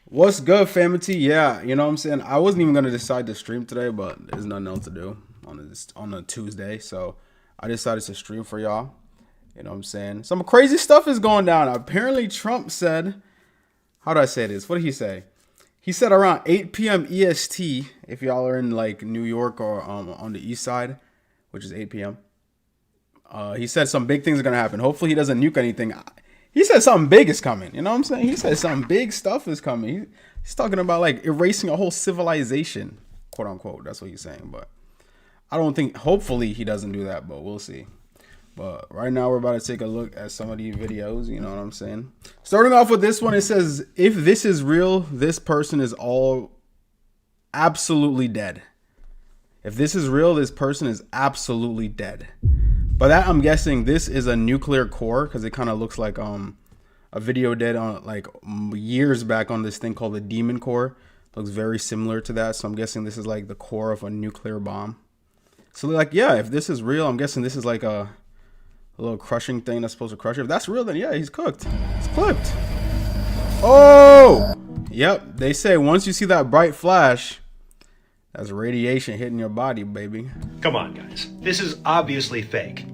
What's good, family? Yeah, you know what I'm saying? I wasn't even gonna decide to stream today, but there's nothing else to do on a Tuesday, so I decided to stream for y'all. You know what I'm saying? Some crazy stuff is going down. Apparently, Trump said, how do I say this? What did he say? He said around 8 p.m. EST, if y'all are in like New York or on the east side, which is 8 p.m. He said some big things are gonna happen. Hopefully, he doesn't nuke anything. He said something big is coming. You know what I'm saying? He said something big stuff is coming. He's talking about like erasing a whole civilization, quote unquote. That's what he's saying. But I don't think. Hopefully, he doesn't do that. But we'll see. But right now, we're about to take a look at some of these videos. You know what I'm saying? Starting off with this one, it says, "If this is real, this person is all absolutely dead." If this is real, this person is absolutely dead. But that, I'm guessing this is a nuclear core, because it kind of looks like a video did on like years back on this thing called the Demon Core. Looks very similar to that. So I'm guessing this is like the core of a nuclear bomb. So like, yeah, if this is real, I'm guessing this is like a little crushing thing that's supposed to crush it. If that's real, then yeah, he's cooked. He's clipped. Oh, yep. They say once you see that bright flash, that's radiation hitting your body, baby. Come on, guys. This is obviously fake,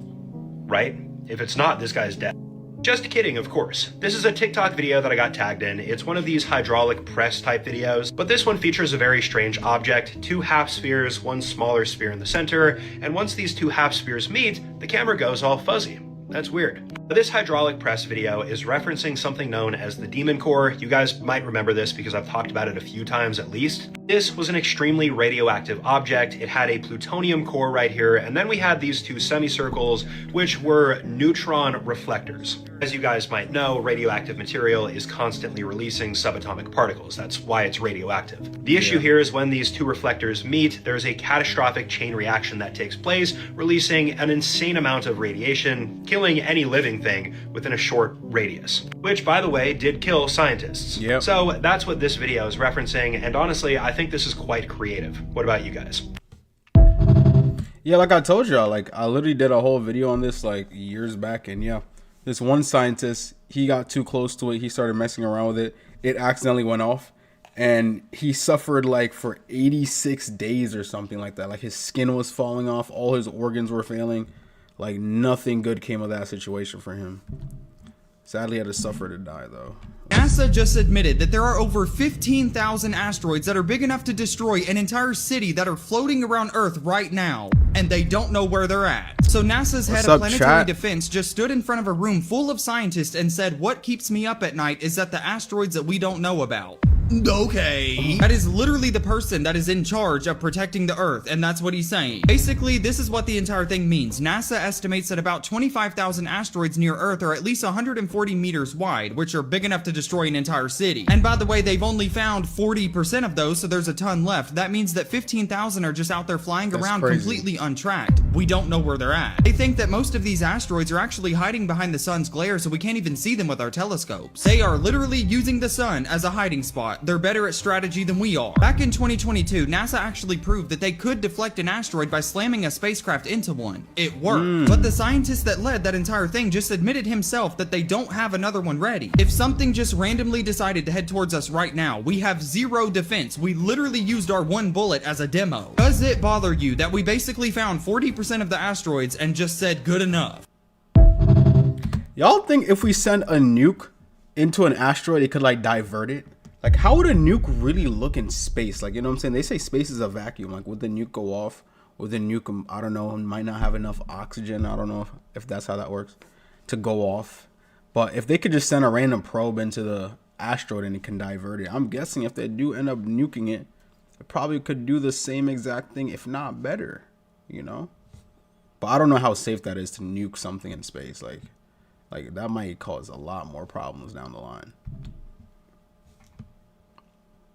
right? If it's not, this guy's dead. Just kidding, of course. This is a TikTok video that I got tagged in. It's one of these hydraulic press type videos, but this one features a very strange object, two half spheres, one smaller sphere in the center, and once these two half spheres meet, the camera goes all fuzzy. That's weird. This hydraulic press video is referencing something known as the Demon Core. You guys might remember this because I've talked about it a few times at least. This was an extremely radioactive object. It had a plutonium core right here, and then we had these two semicircles, which were neutron reflectors. As you guys might know, radioactive material is constantly releasing subatomic particles. That's why it's radioactive. The issue here is when these two reflectors meet, there's a catastrophic chain reaction that takes place, releasing an insane amount of radiation, killing any living thing within a short radius, which by the way did kill scientists. Yep. So that's what this video is referencing, and honestly I think this is quite creative. What about you guys? Yeah, like I told y'all, like I literally did a whole video on this like years back, and yeah, this one scientist, he got too close to it, he started messing around with it, it accidentally went off, and he suffered like for 86 days or something like that. Like his skin was falling off, all his organs were failing. Like nothing good came of that situation for him. Sadly, he had to suffer to die though. NASA just admitted that there are over 15,000 asteroids that are big enough to destroy an entire city that are floating around Earth right now, and they don't know where they're at. So NASA's head of planetary defense just stood in front of a room full of scientists and said, "What keeps me up at night is that the asteroids that we don't know about." Okay. That is literally the person that is in charge of protecting the Earth, and that's what he's saying. Basically, this is what the entire thing means. NASA estimates that about 25,000 asteroids near Earth are at least 140 meters wide, which are big enough to destroy an entire city. And by the way, they've only found 40% of those, so there's a ton left. That means that 15,000 are just out there flying around completely untracked. We don't know where they're at. They think that most of these asteroids are actually hiding behind the sun's glare, so we can't even see them with our telescopes. They are literally using the sun as a hiding spot. They're better at strategy than we are. Back in 2022, NASA actually proved that they could deflect an asteroid by slamming a spacecraft into one. It worked. But the scientist that led that entire thing just admitted himself that they don't have another one ready. If something just randomly decided to head towards us right now, we have zero defense. We literally used our one bullet as a demo. Does it bother you that we basically found 40% of the asteroids and just said good enough? Y'all think if we send a nuke into an asteroid, it could like divert it? Like, how would a nuke really look in space? Like, you know what I'm saying? They say space is a vacuum. Like, would the nuke go off? Would the nuke, I don't know, might not have enough oxygen. I don't know if that's how that works, to go off. But if they could just send a random probe into the asteroid and it can divert it, I'm guessing if they do end up nuking it, it probably could do the same exact thing, if not better, you know? But I don't know how safe that is to nuke something in space. Like that might cause a lot more problems down the line.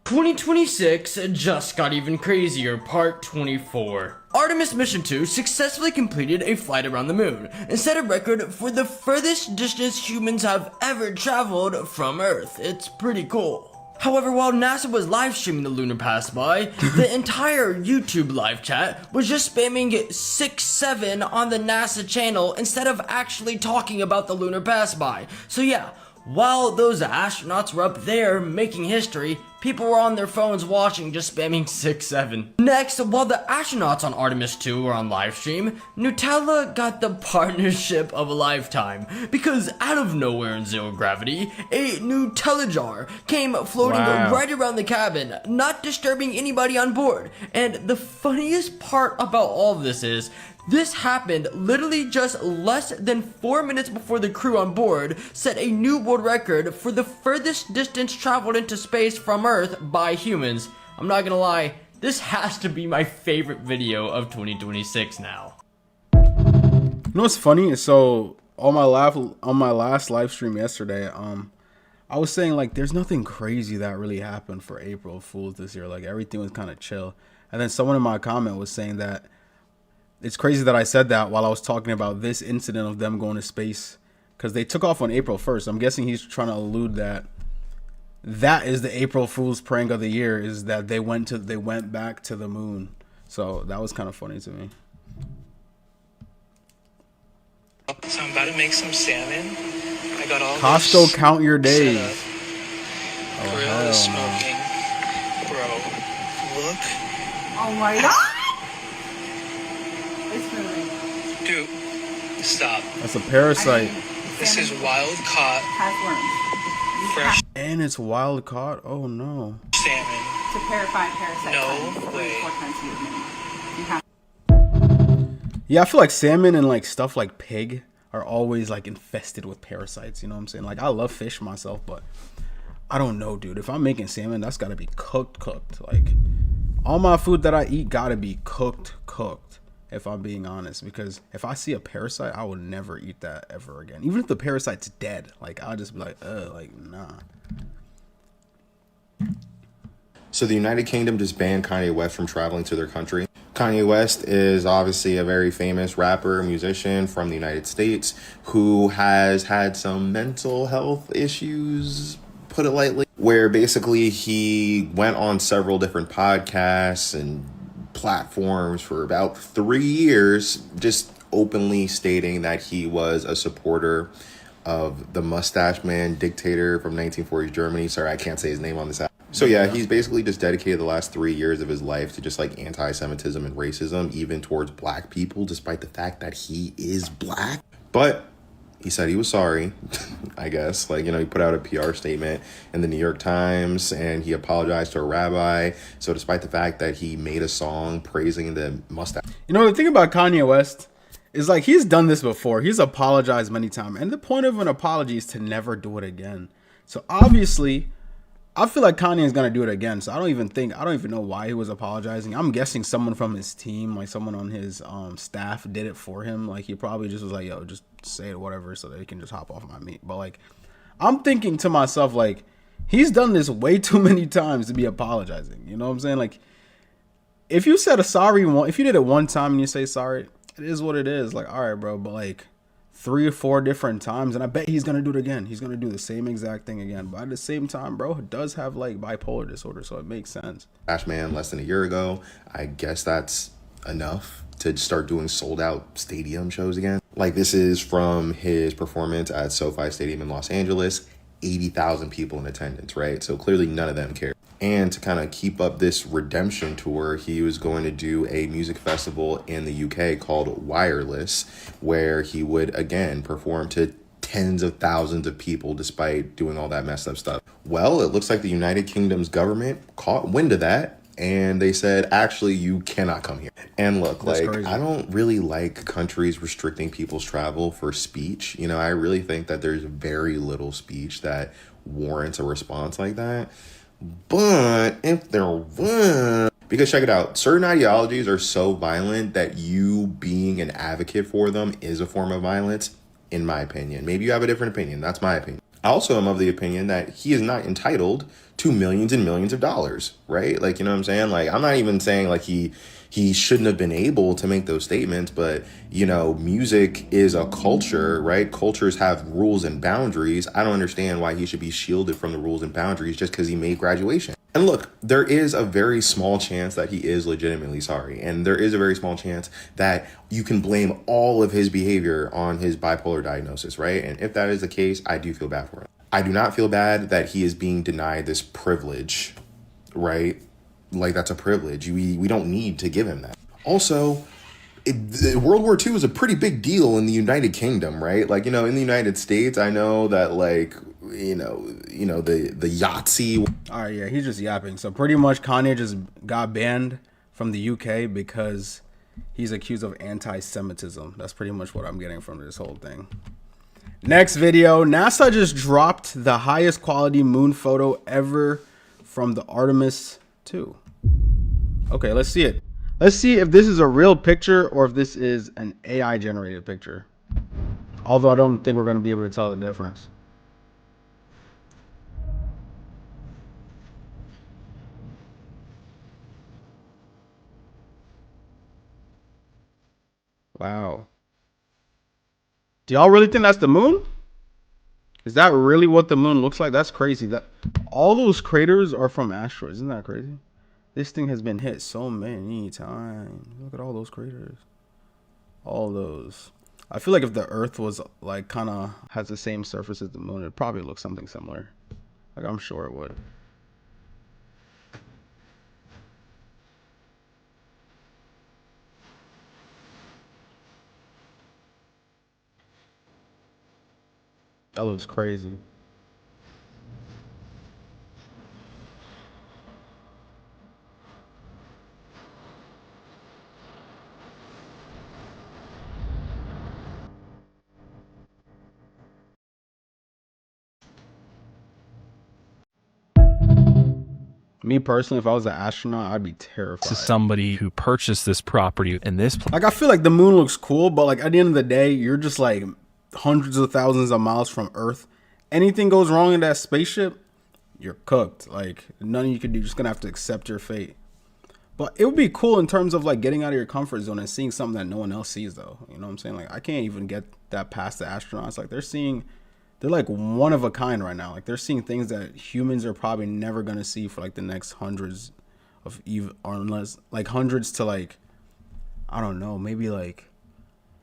2026 just got even crazier, part 24. Artemis Mission 2 successfully completed a flight around the moon and set a record for the furthest distance humans have ever traveled from Earth. It's pretty cool. However, while NASA was live streaming the lunar pass by, the entire YouTube live chat was just spamming 6-7 on the NASA channel instead of actually talking about the lunar pass by. So yeah, While those astronauts were up there making history, people were on their phones watching, just spamming 6-7. Next, while the astronauts on Artemis 2 were on livestream, Nutella got the partnership of a lifetime, because out of nowhere in zero gravity, a Nutella jar came floating right around the cabin, not disturbing anybody on board. And the funniest part about all of this is, this happened literally just less than 4 minutes before the crew on board set a new world record for the furthest distance traveled into space from Earth by humans. I'm not gonna lie, this has to be my favorite video of 2026 now. You know what's funny? So on my last live stream yesterday, I was saying like there's nothing crazy that really happened for April Fools this year. Like everything was kind of chill. And then someone in my comment was saying that it's crazy that I said that while I was talking about this incident of them going to space, because they took off on April 1st. I'm guessing he's trying to allude that that is the April Fool's prank of the year, is that they went back to the moon. So that was kind of funny to me. So I'm about to make some salmon. I got all Costco, count your days. Grill is smoking. Bro, look. Oh my god! It's moving. Dude, stop. That's a parasite. This is wild caught. Has worms. Fresh And it's wild caught. Oh no. salmon. To purify parasites. No way. 4 times a year minimum. You have Yeah, I feel like salmon and like stuff like pig are always like infested with parasites. You know what I'm saying? Like I love fish myself, but I don't know, dude. If I'm making salmon, that's gotta be cooked. Like all my food that I eat gotta be cooked. If I'm being honest, because if I see a parasite, I would never eat that ever again. Even if the parasite's dead, like I'll just be like, nah. So the United Kingdom just banned Kanye West from traveling to their country. Kanye West is obviously a very famous rapper, musician from the United States who has had some mental health issues, put it lightly, where basically he went on several different podcasts and platforms for about 3 years, just openly stating that he was a supporter of the mustache man dictator from 1940s Germany. Sorry, I can't say his name on this app. So yeah, he's basically just dedicated the last 3 years of his life to just like anti-Semitism and racism, even towards black people, despite the fact that he is black. But he said he was sorry, I guess. Like, you know, he put out a PR statement in the New York Times and he apologized to a rabbi. So despite the fact that he made a song praising the mustache. You know, the thing about Kanye West is like he's done this before. He's apologized many times. And the point of an apology is to never do it again. So obviously, I feel like Kanye is going to do it again. So I don't even know why he was apologizing. I'm guessing someone from his team, like someone on his staff did it for him. Like he probably just was like, yo, just say it, whatever, so that he can just hop off my meat. But like, I'm thinking to myself, like, he's done this way too many times to be apologizing. You know what I'm saying? Like, if you said a sorry one, if you did it one time and you say sorry, it is what it is. Like, all right, bro, but like 3 or 4 different times, and I bet he's gonna do it again. He's gonna do the same exact thing again. But at the same time, bro, it does have like bipolar disorder, so it makes sense. Man less than a year ago. I guess that's enough to start doing sold out stadium shows again. Like this is from his performance at SoFi Stadium in Los Angeles. 80,000 people in attendance, right? So clearly none of them care. And to kind of keep up this redemption tour, he was going to do a music festival in the UK called Wireless, where he would again perform to tens of thousands of people despite doing all that messed up stuff. Well, it looks like the United Kingdom's government caught wind of that and they said, actually, you cannot come here. And look, That's like, crazy. I don't really like countries restricting people's travel for speech. You know, I really think that there's very little speech that warrants a response like that. But if there was, because check it out, certain ideologies are so violent that you being an advocate for them is a form of violence, in my opinion. Maybe you have a different opinion. That's my opinion. I also am of the opinion that he is not entitled to millions and millions of dollars, right? Like, you know what I'm saying? Like, I'm not even saying like he shouldn't have been able to make those statements, but, you know, music is a culture, right? Cultures have rules and boundaries. I don't understand why he should be shielded from the rules and boundaries just because he made Graduation. And look, there is a very small chance that he is legitimately sorry. And there is a very small chance that you can blame all of his behavior on his bipolar diagnosis, right? And if that is the case, I do feel bad for him. I do not feel bad that he is being denied this privilege, right? Like, that's a privilege. We don't need to give him that. Also, World War II is a pretty big deal in the United Kingdom, right? Like, in the United States, I know that, like, the Yahtzee. All right, yeah, he's just yapping. So pretty much Kanye just got banned from the UK because he's accused of anti-Semitism. That's pretty much what I'm getting from this whole thing. Next video, NASA just dropped the highest quality moon photo ever from the Artemis 2. Okay, let's see it. Let's see if this is a real picture or if this is an AI generated picture. Although I don't think we're going to be able to tell the difference. Wow. Do y'all really think that's the moon? Is that really what the moon looks like? That's crazy. That all those craters are from asteroids. Isn't that crazy? This thing has been hit so many times. Look at all those craters. All those. I feel like if the Earth was like kind of has the same surface as the moon, it'd probably look something similar. Like, I'm sure it would. That looks crazy. Me personally, if I was an astronaut, I'd be terrified. To somebody who purchased this property in this place. Like, I feel like the moon looks cool, but like at the end of the day, you're just like hundreds of thousands of miles from Earth. Anything goes wrong in that spaceship, you're cooked. Like, nothing you can do. You're just gonna have to accept your fate. But it would be cool in terms of like getting out of your comfort zone and seeing something that no one else sees, though. You know what I'm saying? Like, I can't even get that past the astronauts. Like, they're like one of a kind right now. Like, they're seeing things that humans are probably never gonna see for like the next hundreds of or unless like hundreds to like, I don't know, maybe like,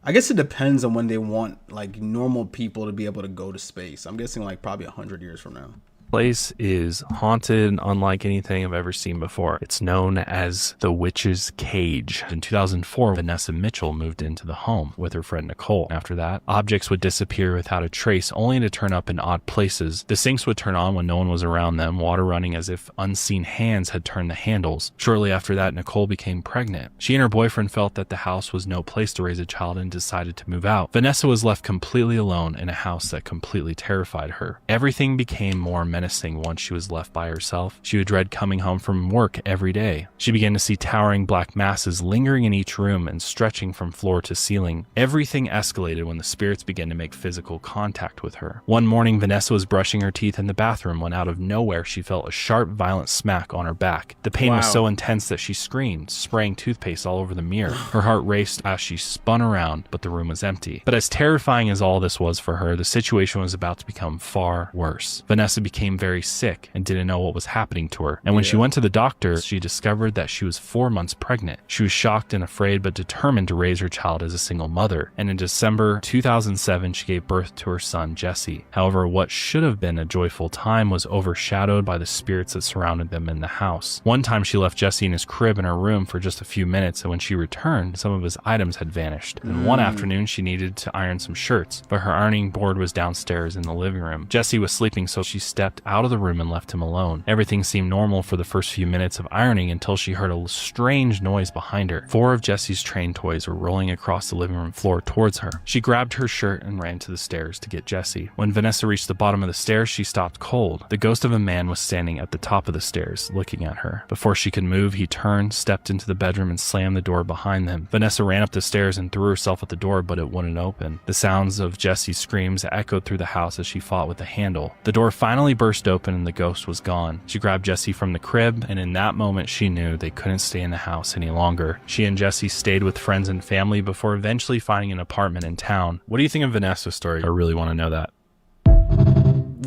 I guess it depends on when they want like normal people to be able to go to space. I'm guessing like probably 100 years from now. Place is haunted unlike anything I've ever seen before. It's known as the Witch's Cage. In 2004, Vanessa Mitchell moved into the home with her friend Nicole. After that, objects would disappear without a trace, only to turn up in odd places. The sinks would turn on when no one was around them, water running as if unseen hands had turned the handles. Shortly after that, Nicole became pregnant. She and her boyfriend felt that the house was no place to raise a child and decided to move out. Vanessa was left completely alone in a house that completely terrified her. Everything became more menacing once she was left by herself. She would dread coming home from work every day. She began to see towering black masses lingering in each room and stretching from floor to ceiling. Everything escalated when the spirits began to make physical contact with her. One morning, Vanessa was brushing her teeth in the bathroom when out of nowhere she felt a sharp, violent smack on her back. The pain was so intense that she screamed, spraying toothpaste all over the mirror. Her heart raced as she spun around, but the room was empty. But as terrifying as all this was for her, the situation was about to become far worse. Vanessa became very sick and didn't know what was happening to her. And when she went to the doctor, she discovered that she was 4 months pregnant. She was shocked and afraid, but determined to raise her child as a single mother. And in December 2007, she gave birth to her son, Jesse. However, what should have been a joyful time was overshadowed by the spirits that surrounded them in the house. One time she left Jesse in his crib in her room for just a few minutes, and when she returned, some of his items had vanished. And one afternoon, she needed to iron some shirts, but her ironing board was downstairs in the living room. Jesse was sleeping, so she stepped out of the room and left him alone. Everything seemed normal for the first few minutes of ironing until she heard a strange noise behind her. 4 of Jesse's train toys were rolling across the living room floor towards her. She grabbed her shirt and ran to the stairs to get Jesse. When Vanessa reached the bottom of the stairs, she stopped cold. The ghost of a man was standing at the top of the stairs, looking at her. Before she could move, he turned, stepped into the bedroom, and slammed the door behind them. Vanessa ran up the stairs and threw herself at the door, but it wouldn't open. The sounds of Jesse's screams echoed through the house as she fought with the handle. The door finally burst open and the ghost was gone. She grabbed Jesse from the crib, and in that moment she knew they couldn't stay in the house any longer. She and Jesse stayed with friends and family before eventually finding an apartment in town. What do you think of Vanessa's story? I really want to know that.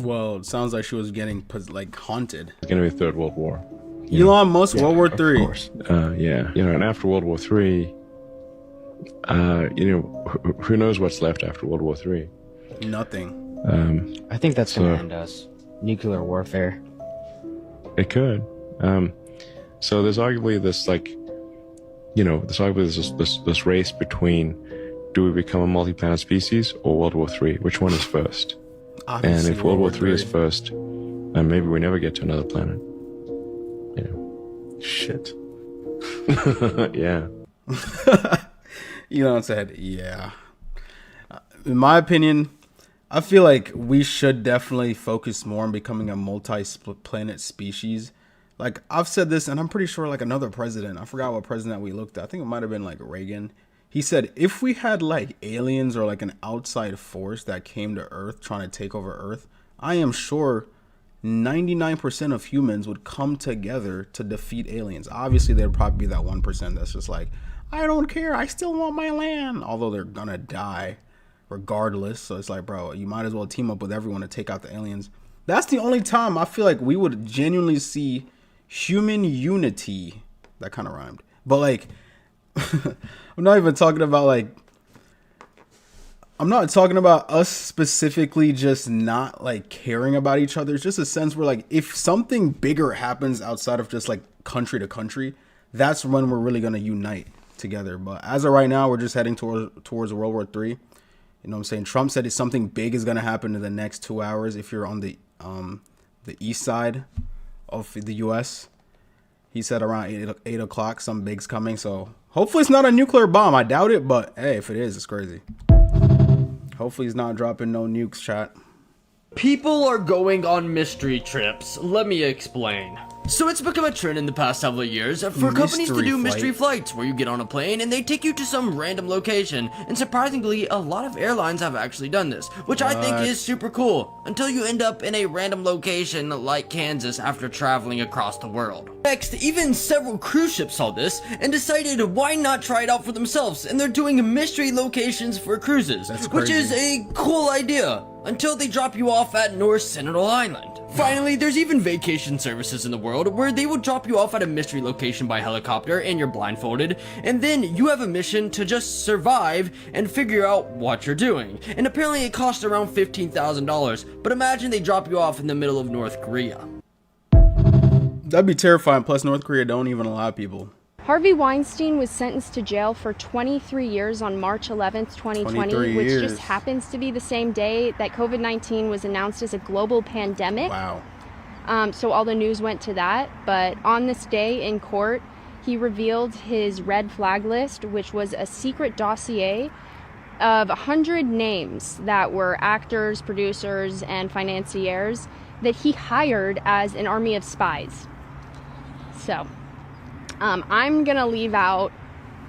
Well, it sounds like she was getting like haunted. It's going to be Third World War. Elon Musk, World War III. Of course. Yeah. And after World War III, who knows what's left after World War III? Nothing. I think that's going to end us. Nuclear warfare. It could. So there's arguably this this race between, do we become a multi-planet species or World War III? Which one is first? Obviously, and if World War III is first, then maybe we never get to another planet. Shit. Yeah. You know what I'm saying? Yeah. In my opinion, I feel like we should definitely focus more on becoming a multi-planet species. Like, I've said this, and I'm pretty sure, like, another president, I forgot what president we looked at. I think it might have been, like, Reagan. He said, if we had, like, aliens or, like, an outside force that came to Earth trying to take over Earth, I am sure 99% of humans would come together to defeat aliens. Obviously, there'd probably be that 1% that's just like, I don't care, I still want my land. Although they're gonna die regardless. So it's like, bro, you might as well team up with everyone to take out the aliens. That's the only time I feel like we would genuinely see human unity. That kind of rhymed. But like, I'm not even talking about like, I'm not talking about us specifically just not like caring about each other. It's just a sense where like, if something bigger happens outside of just like country to country, that's when we're really going to unite together. But as of right now, we're just heading towards World War III. You know what I'm saying? Trump said something big is going to happen in the next 2 hours if you're on the east side of the U.S. He said around 8 o'clock, some big's coming. So hopefully it's not a nuclear bomb. I doubt it, but hey, if it is, it's crazy. Hopefully he's not dropping no nukes, chat. People are going on mystery trips. Let me explain. So it's become a trend in the past several years for companies to do mystery flights where you get on a plane and they take you to some random location. And surprisingly, a lot of airlines have actually done this, which I think is super cool, until you end up in a random location like Kansas after traveling across the world. Next, even several cruise ships saw this and decided why not try it out for themselves, and they're doing mystery locations for cruises, which is a cool idea, until they drop you off at North Sentinel Island. Finally, there's even vacation services in the world where they will drop you off at a mystery location by helicopter and you're blindfolded, and then you have a mission to just survive and figure out what you're doing. And apparently it costs around $15,000, but imagine they drop you off in the middle of North Korea. That'd be terrifying. Plus, North Korea don't even allow people. Harvey Weinstein was sentenced to jail for 23 years on March 11th, 2020, which just happens to be the same day that COVID-19 was announced as a global pandemic. Wow. So all the news went to that. But on this day in court, he revealed his red flag list, which was a secret dossier of 100 names that were actors, producers, and financiers that he hired as an army of spies. So I'm gonna leave out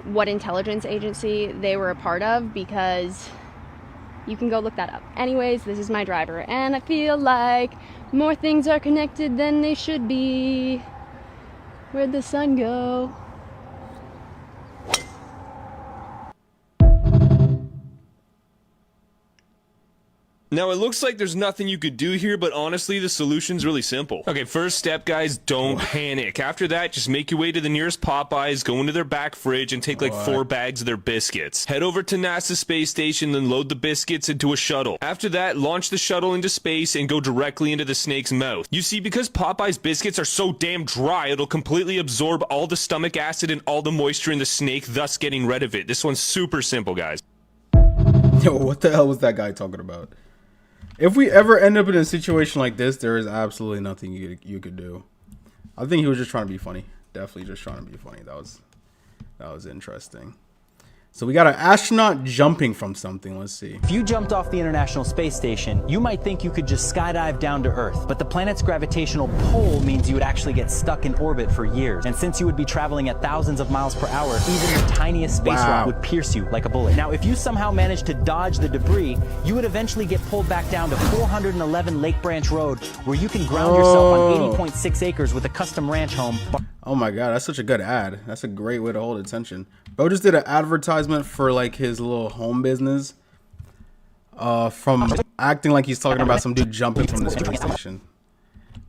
what intelligence agency they were a part of because you can go look that up. Anyways, this is my driver, and I feel like more things are connected than they should be. Where'd the sun go? Now, it looks like there's nothing you could do here, but honestly, the solution's really simple. Okay, first step, guys, don't panic. After that, just make your way to the nearest Popeyes, go into their back fridge, and take like 4 bags of their biscuits. Head over to NASA's space station, then load the biscuits into a shuttle. After that, launch the shuttle into space and go directly into the snake's mouth. You see, because Popeyes biscuits are so damn dry, it'll completely absorb all the stomach acid and all the moisture in the snake, thus getting rid of it. This one's super simple, guys. Yo, what the hell was that guy talking about? If we ever end up in a situation like this, there is absolutely nothing you could do. I think he was just trying to be funny. Definitely just trying to be funny. That was interesting. So we got an astronaut jumping from something. Let's see. If you jumped off the International Space Station, you might think you could just skydive down to Earth, but the planet's gravitational pull means you would actually get stuck in orbit for years. And since you would be traveling at thousands of miles per hour, even the tiniest space rock would pierce you like a bullet. Now, if you somehow managed to dodge the debris, you would eventually get pulled back down to 411 Lake Branch Road, where you can ground yourself on 80.6 acres with a custom ranch home. Oh my god, that's such a good ad. That's a great way to hold attention. Bro just did an advertisement for like his little home business. From acting like he's talking about some dude jumping from the space station.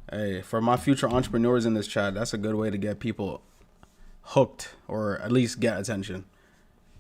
Hey, for my future entrepreneurs in this chat, that's a good way to get people hooked or at least get attention.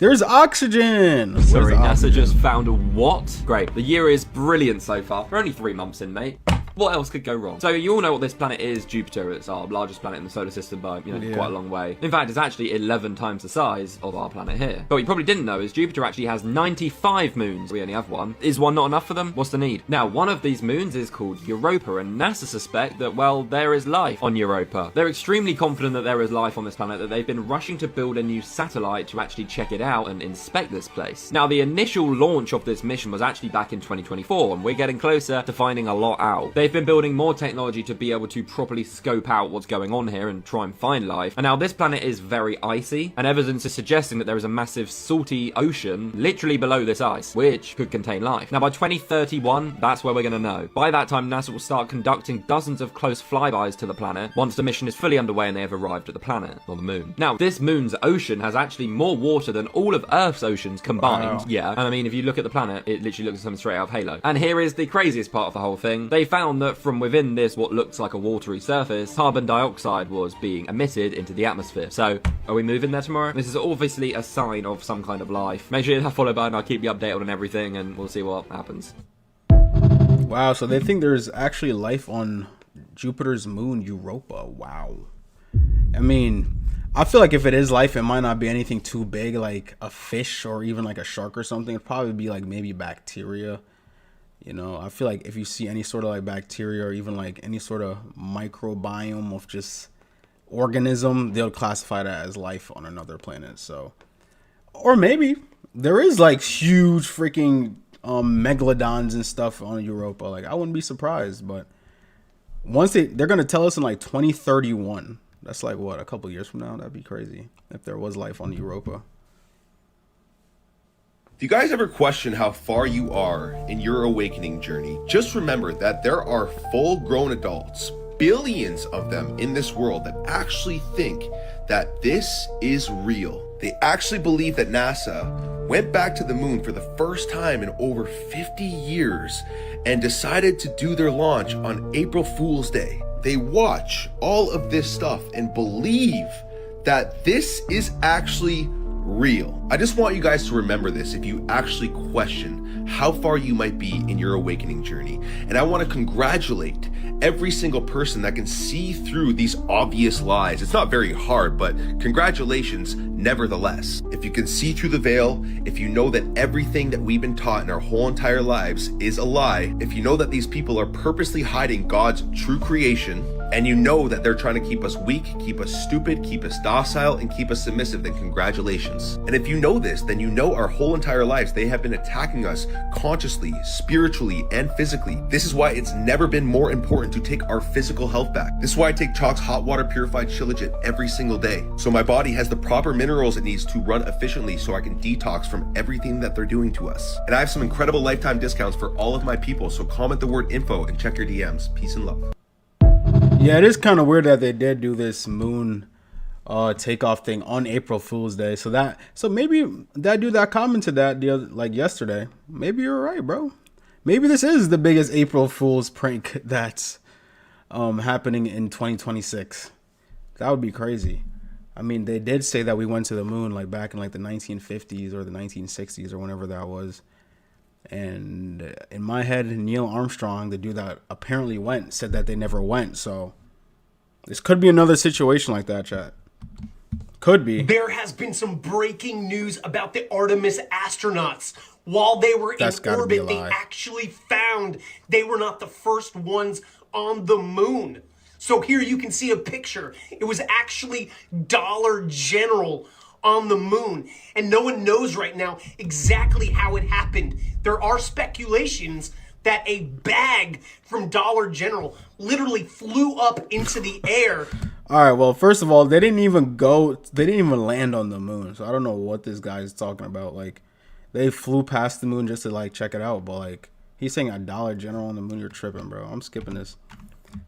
There's oxygen. Sorry, Where's NASA oxygen? just found a what? Great. The year is brilliant so far. We're only 3 months in, mate. What else could go wrong? So you all know what this planet is, Jupiter. It's our largest planet in the solar system by, quite a long way. In fact, it's actually 11 times the size of our planet here. But what you probably didn't know is Jupiter actually has 95 moons. We only have one. Is one not enough for them? What's the need? Now, one of these moons is called Europa, and NASA suspect that, well, there is life on Europa. They're extremely confident that there is life on this planet, that they've been rushing to build a new satellite to actually check it out and inspect this place. Now, the initial launch of this mission was actually back in 2024, and we're getting closer to finding a lot out. They've been building more technology to be able to properly scope out what's going on here and try and find life. And now this planet is very icy, and evidence is suggesting that there is a massive salty ocean literally below this ice, which could contain life. Now by 2031, that's where we're going to know. By that time, NASA will start conducting dozens of close flybys to the planet once the mission is fully underway and they have arrived at the planet, or the moon. Now, this moon's ocean has actually more water than all of Earth's oceans combined. Wow. Yeah, and I mean, if you look at the planet, it literally looks like something straight out of Halo. And here is the craziest part of the whole thing. They found that from within this, what looks like a watery surface, carbon dioxide was being emitted into the atmosphere. So, are we moving there tomorrow? This is obviously a sign of some kind of life. Make sure you hit that follow button, I'll keep you updated on everything, and we'll see what happens. Wow, so they think there's actually life on Jupiter's moon, Europa. Wow. I mean, I feel like if it is life, it might not be anything too big, like a fish or even like a shark or something. It'd probably be like maybe bacteria. I feel like if you see any sort of like bacteria or even like any sort of microbiome of just organism, they'll classify that as life on another planet. So, or maybe there is like huge freaking megalodons and stuff on Europa. Like, I wouldn't be surprised. But once they're gonna tell us in like 2031. That's like what, a couple years from now? That'd be crazy if there was life on Europa. If you guys ever question how far you are in your awakening journey, just remember that there are full-grown adults, billions of them in this world, that actually think that this is real. They actually believe that NASA went back to the moon for the first time in over 50 years and decided to do their launch on April Fool's Day. They watch all of this stuff and believe that this is actually real. I just want you guys to remember this if you actually question how far you might be in your awakening journey. And I want to congratulate every single person that can see through these obvious lies. It's not very hard, but congratulations nevertheless. If you can see through the veil, if you know that everything that we've been taught in our whole entire lives is a lie, if you know that these people are purposely hiding God's true creation, and you know that they're trying to keep us weak, keep us stupid, keep us docile, and keep us submissive, then congratulations. And if you know this, then you know our whole entire lives they have been attacking us consciously, spiritually, and physically. This is why it's never been more important to take our physical health back. This is why I take Chalk's hot water purified Shilajit every single day. So my body has the proper minerals it needs to run efficiently so I can detox from everything that they're doing to us. And I have some incredible lifetime discounts for all of my people, so comment the word info and check your DMs. Peace and love. Yeah, it is kind of weird that they did do this moon takeoff thing on April Fool's Day. So maybe that dude that commented that yesterday, maybe you're right, bro. Maybe this is the biggest April Fool's prank that's happening in 2026. That would be crazy. I mean, they did say that we went to the moon like back in like the 1950s or the 1960s or whenever that was. And in my head, Neil Armstrong, the dude that apparently went, said that they never went. So this could be another situation like that, chat. Could be. There has been some breaking news about the Artemis astronauts. While they were in orbit, they actually found they were not the first ones on the moon. So here you can see a picture. It was actually Dollar General on the moon, and no one knows right now exactly how it happened. There are speculations that a bag from Dollar General literally flew up into the air. All right, well, first of all, they didn't even land on the moon, so I don't know what this guy is talking about. Like, they flew past the moon just to like check it out, but like he's saying a Dollar General on the moon. You're tripping, bro. I'm skipping this.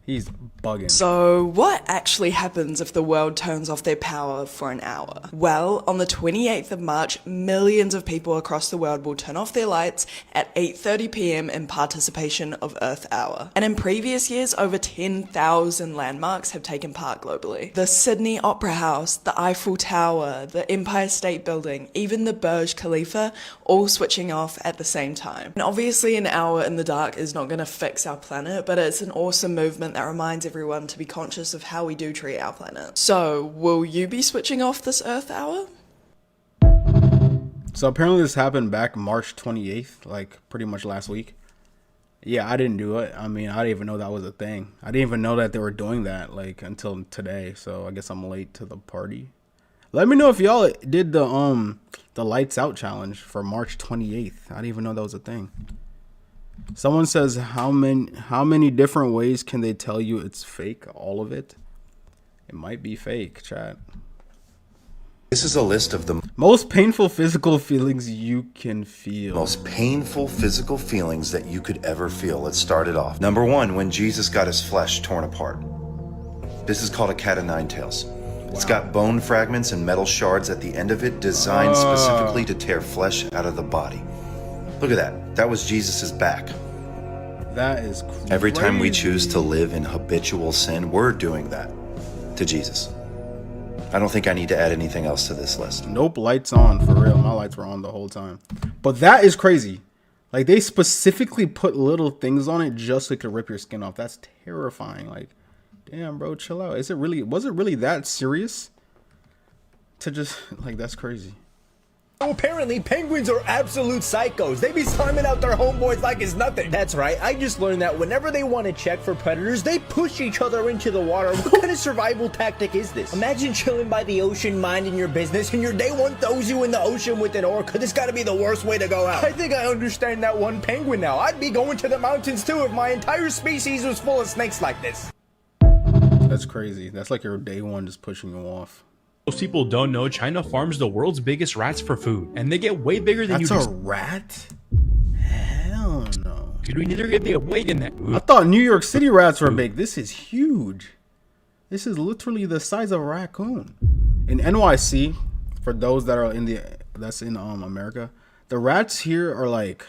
He's bugging. So, what actually happens if the world turns off their power for an hour? Well, on the 28th of March, millions of people across the world will turn off their lights at 8:30 p.m. in participation of Earth Hour. And in previous years, over 10,000 landmarks have taken part globally. The Sydney Opera House, the Eiffel Tower, the Empire State Building, even the Burj Khalifa, all switching off at the same time. And obviously an hour in the dark is not going to fix our planet, but it's an awesome movement that reminds everyone to be conscious of how we do treat our planet. So, will you be switching off this Earth Hour? So apparently this happened back March 28th, like pretty much last week. Yeah, I didn't do it. I mean, I didn't even know that was a thing. I didn't even know that they were doing that like until today. So I guess I'm late to the party. Let me know if y'all did the lights out challenge for March 28th. I didn't even know that was a thing. Someone says, how many different ways can they tell you it's fake? All of it? It might be fake, chat. This is a list of the most painful physical feelings you can feel. Most painful physical feelings that you could ever feel. Let's start it off. Number 1, when Jesus got his flesh torn apart. This is called a cat of nine tails. Wow. It's got bone fragments and metal shards at the end of it, designed specifically to tear flesh out of the body. Look at that. That was Jesus's back. That is crazy. Every time we choose to live in habitual sin, we're doing that to Jesus. I don't think I need to add anything else to this list. Nope, lights on, for real. My lights were on the whole time. But that is crazy. Like, they specifically put little things on it just so it could rip your skin off. That's terrifying. Like, damn, bro, chill out. Was it really that serious? To just, like, that's crazy. So apparently, penguins are absolute psychos. They be slamming out their homeboys like it's nothing. That's right, I just learned that whenever they want to check for predators, they push each other into the water. What kind of survival tactic is this? Imagine chilling by the ocean, minding your business, and your day one throws you in the ocean with an orca. This gotta be the worst way to go out. I think I understand that one penguin now. I'd be going to the mountains too if my entire species was full of snakes like this. That's crazy. That's like your day one just pushing you off. Most people don't know China farms the world's biggest rats for food, and they get way bigger than you. That's a rat? Hell no. Could we neither get weight in that? I thought New York City rats were big. This is huge. This is literally the size of a raccoon. In NYC, for those that are in America, the rats here are like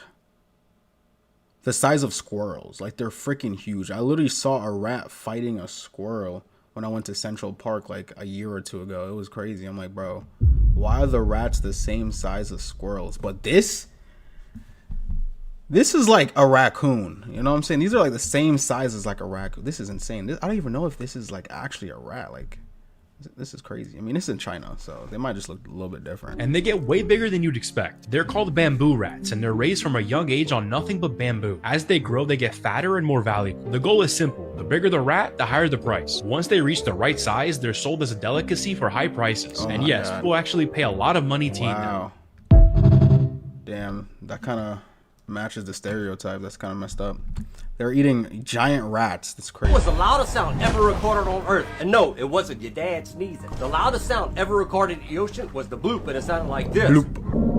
the size of squirrels. Like, they're freaking huge. I literally saw a rat fighting a squirrel when I went to Central Park like a year or two ago. It was crazy. I'm like, bro, why are the rats the same size as squirrels? But this is like a raccoon. You know what I'm saying? These are like the same size as like a raccoon. This is insane. I don't even know if this is like actually a rat. Like, this is crazy. I mean, it's in China, so they might just look a little bit different. And they get way bigger than you'd expect. They're called bamboo rats, and they're raised from a young age on nothing but bamboo. As they grow, they get fatter and more valuable. The goal is simple. The bigger the rat, the higher the price. Once they reach the right size, they're sold as a delicacy for high prices. Oh and yes, people actually pay a lot of money to eat them. Damn, that kind of matches the stereotype. That's kind of messed up. They're eating giant rats. That's crazy. What was the loudest sound ever recorded on Earth? And no, it wasn't your dad sneezing. The loudest sound ever recorded in the ocean was the bloop, and it sounded like this. Bloop.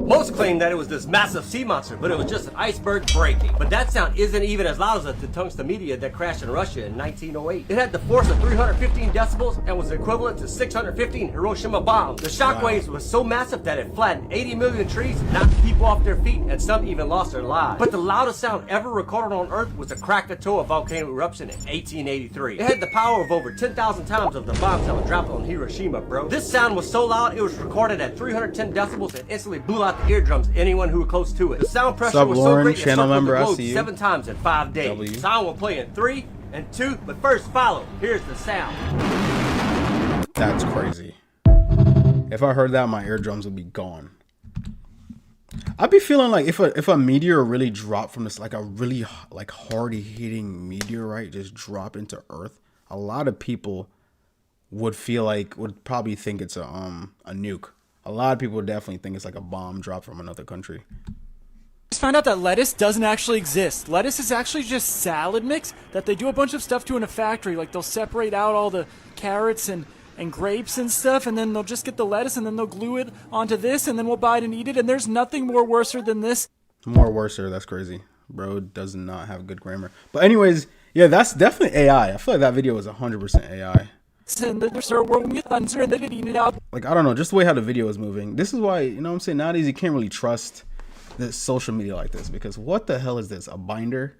Most claim that it was this massive sea monster, but it was just an iceberg breaking. But that sound isn't even as loud as the tungsten meteor that crashed in Russia in 1908. It had the force of 315 decibels and was equivalent to 615 Hiroshima bombs. The shockwaves was so massive that it flattened 80 million trees, knocked people off their feet, and some even lost their lives. But the loudest sound ever recorded on Earth was the Krakatoa volcano eruption in 1883. It had the power of over 10,000 times of the bombs that were dropped on Hiroshima, bro. This sound was so loud, it was recorded at 310 decibels and instantly blew out the eardrums of anyone who was close to it. The sound pressure was so great it circled the globe 7 times in 5 days. Sound will play in 3 and 2, but first follow. Here's the sound. That's crazy. If I heard that, my eardrums would be gone. I'd be feeling like if a meteor really dropped from this, like a really like hard hitting meteorite just drop into Earth, a lot of people would probably think it's a nuke. A lot of people would definitely think it's like a bomb dropped from another country. Just found out that lettuce doesn't actually exist. Lettuce is actually just salad mix that they do a bunch of stuff to in a factory. Like, they'll separate out all the carrots and grapes and stuff, and then they'll just get the lettuce and then they'll glue it onto this, and then we'll buy it and eat it. And there's nothing more worser than this. More worser, that's crazy. Bro does not have good grammar. But anyways, yeah, that's definitely AI. I feel like that video was 100% AI. Like, I don't know, just the way how the video is moving. This is why, you know what I'm saying, nowadays you can't really trust this social media like this, because what the hell is this? A binder?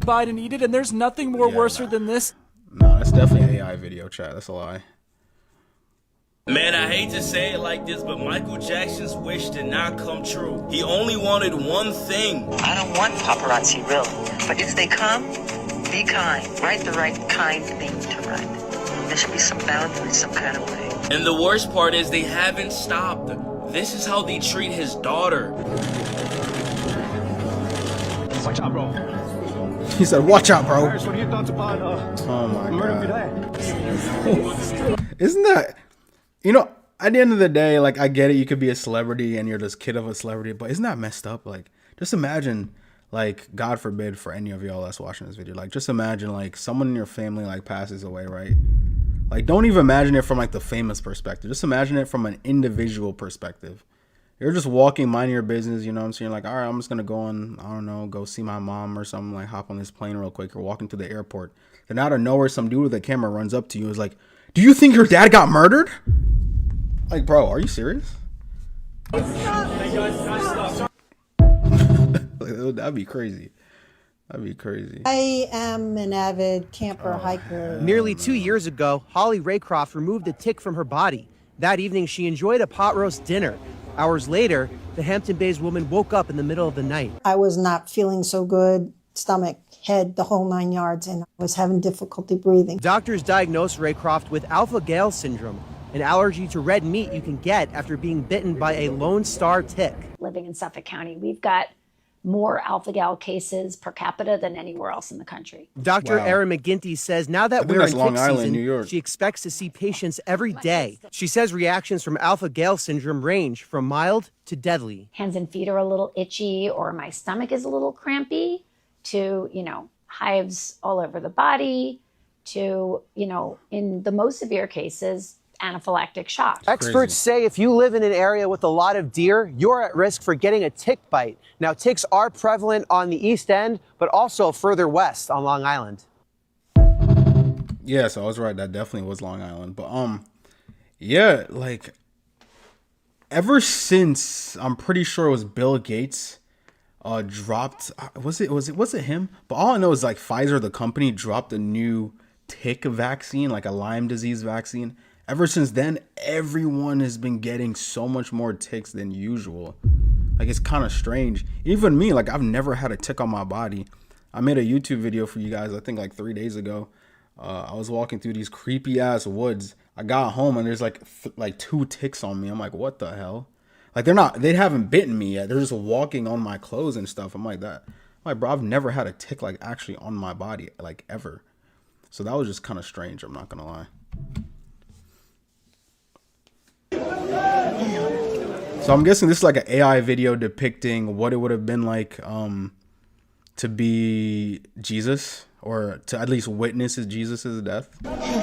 Biden needed, and there's nothing more worse than this. No, that's definitely AI video, chat. That's a lie. Man, I hate to say it like this, but Michael Jackson's wish did not come true. He only wanted one thing. I don't want paparazzi, really. But if they come, be kind. Write the right kind thing to write. There should be some boundary, some kind of way. And the worst part is they haven't stopped. This is how they treat his daughter. Watch out, bro. He said, watch out, bro. What are your thoughts upon oh my murder God. Isn't that... You know, at the end of the day, like, I get it. You could be a celebrity and you're this kid of a celebrity, but isn't that messed up? Like, just imagine, like, God forbid for any of y'all that's watching this video, like, just imagine, like, someone in your family, like, passes away, right? Like, don't even imagine it from, like, the famous perspective. Just imagine it from an individual perspective. You're just walking, minding your business, you know what I'm saying? Like, all right, I'm just going to go on, I don't know, go see my mom or something, like, hop on this plane real quick, or walking to the airport. Then out of nowhere, some dude with a camera runs up to you and is like, do you think your dad got murdered? Like, bro, are you serious? That'd be crazy. That'd be crazy. I am an avid camper hiker. Nearly 2 years ago, Holly Raycroft removed a tick from her body. That evening, she enjoyed a pot roast dinner. Hours later, the Hampton Bays woman woke up in the middle of the night. I was not feeling so good, stomach, head, the whole 9 yards, and I was having difficulty breathing. Doctors diagnosed Raycroft with alpha-gal syndrome, an allergy to red meat you can get after being bitten by a Lone Star tick. Living in Suffolk County, we've got more alpha-gal cases per capita than anywhere else in the country. Dr. Erin McGinty says now that we're in Long tick Island, season, New York. she expects to see patients every day. She says reactions from alpha-gal syndrome range from mild to deadly. Hands and feet are a little itchy, or my stomach is a little crampy, to, you know, hives all over the body, to, you know, in the most severe cases, anaphylactic shock. Experts say if you live in an area with a lot of deer, you're at risk for getting a tick bite. Now, ticks are prevalent on the East End, but also further west on Long Island. Yeah, so I was right. That definitely was Long Island. But, yeah, like, ever since, I'm pretty sure it was Bill Gates, dropped, was it him? But all I know is, like, Pfizer, the company, dropped a new tick vaccine, like a Lyme disease vaccine. Ever since then, everyone has been getting so much more ticks than usual. Like, it's kind of strange. Even me, like, I've never had a tick on my body. I made a YouTube video for you guys, I think, like 3 days ago. I was walking through these creepy ass woods. I got home and there's like 2 ticks on me. I'm like, what the hell? Like, they haven't bitten me yet. They're just walking on my clothes and stuff. I'm like, bro, I've never had a tick, like, actually on my body, like, ever. So that was just kind of strange, I'm not gonna lie. So I'm guessing this is like an AI video depicting what it would have been like to be Jesus, or to at least witness Jesus' death.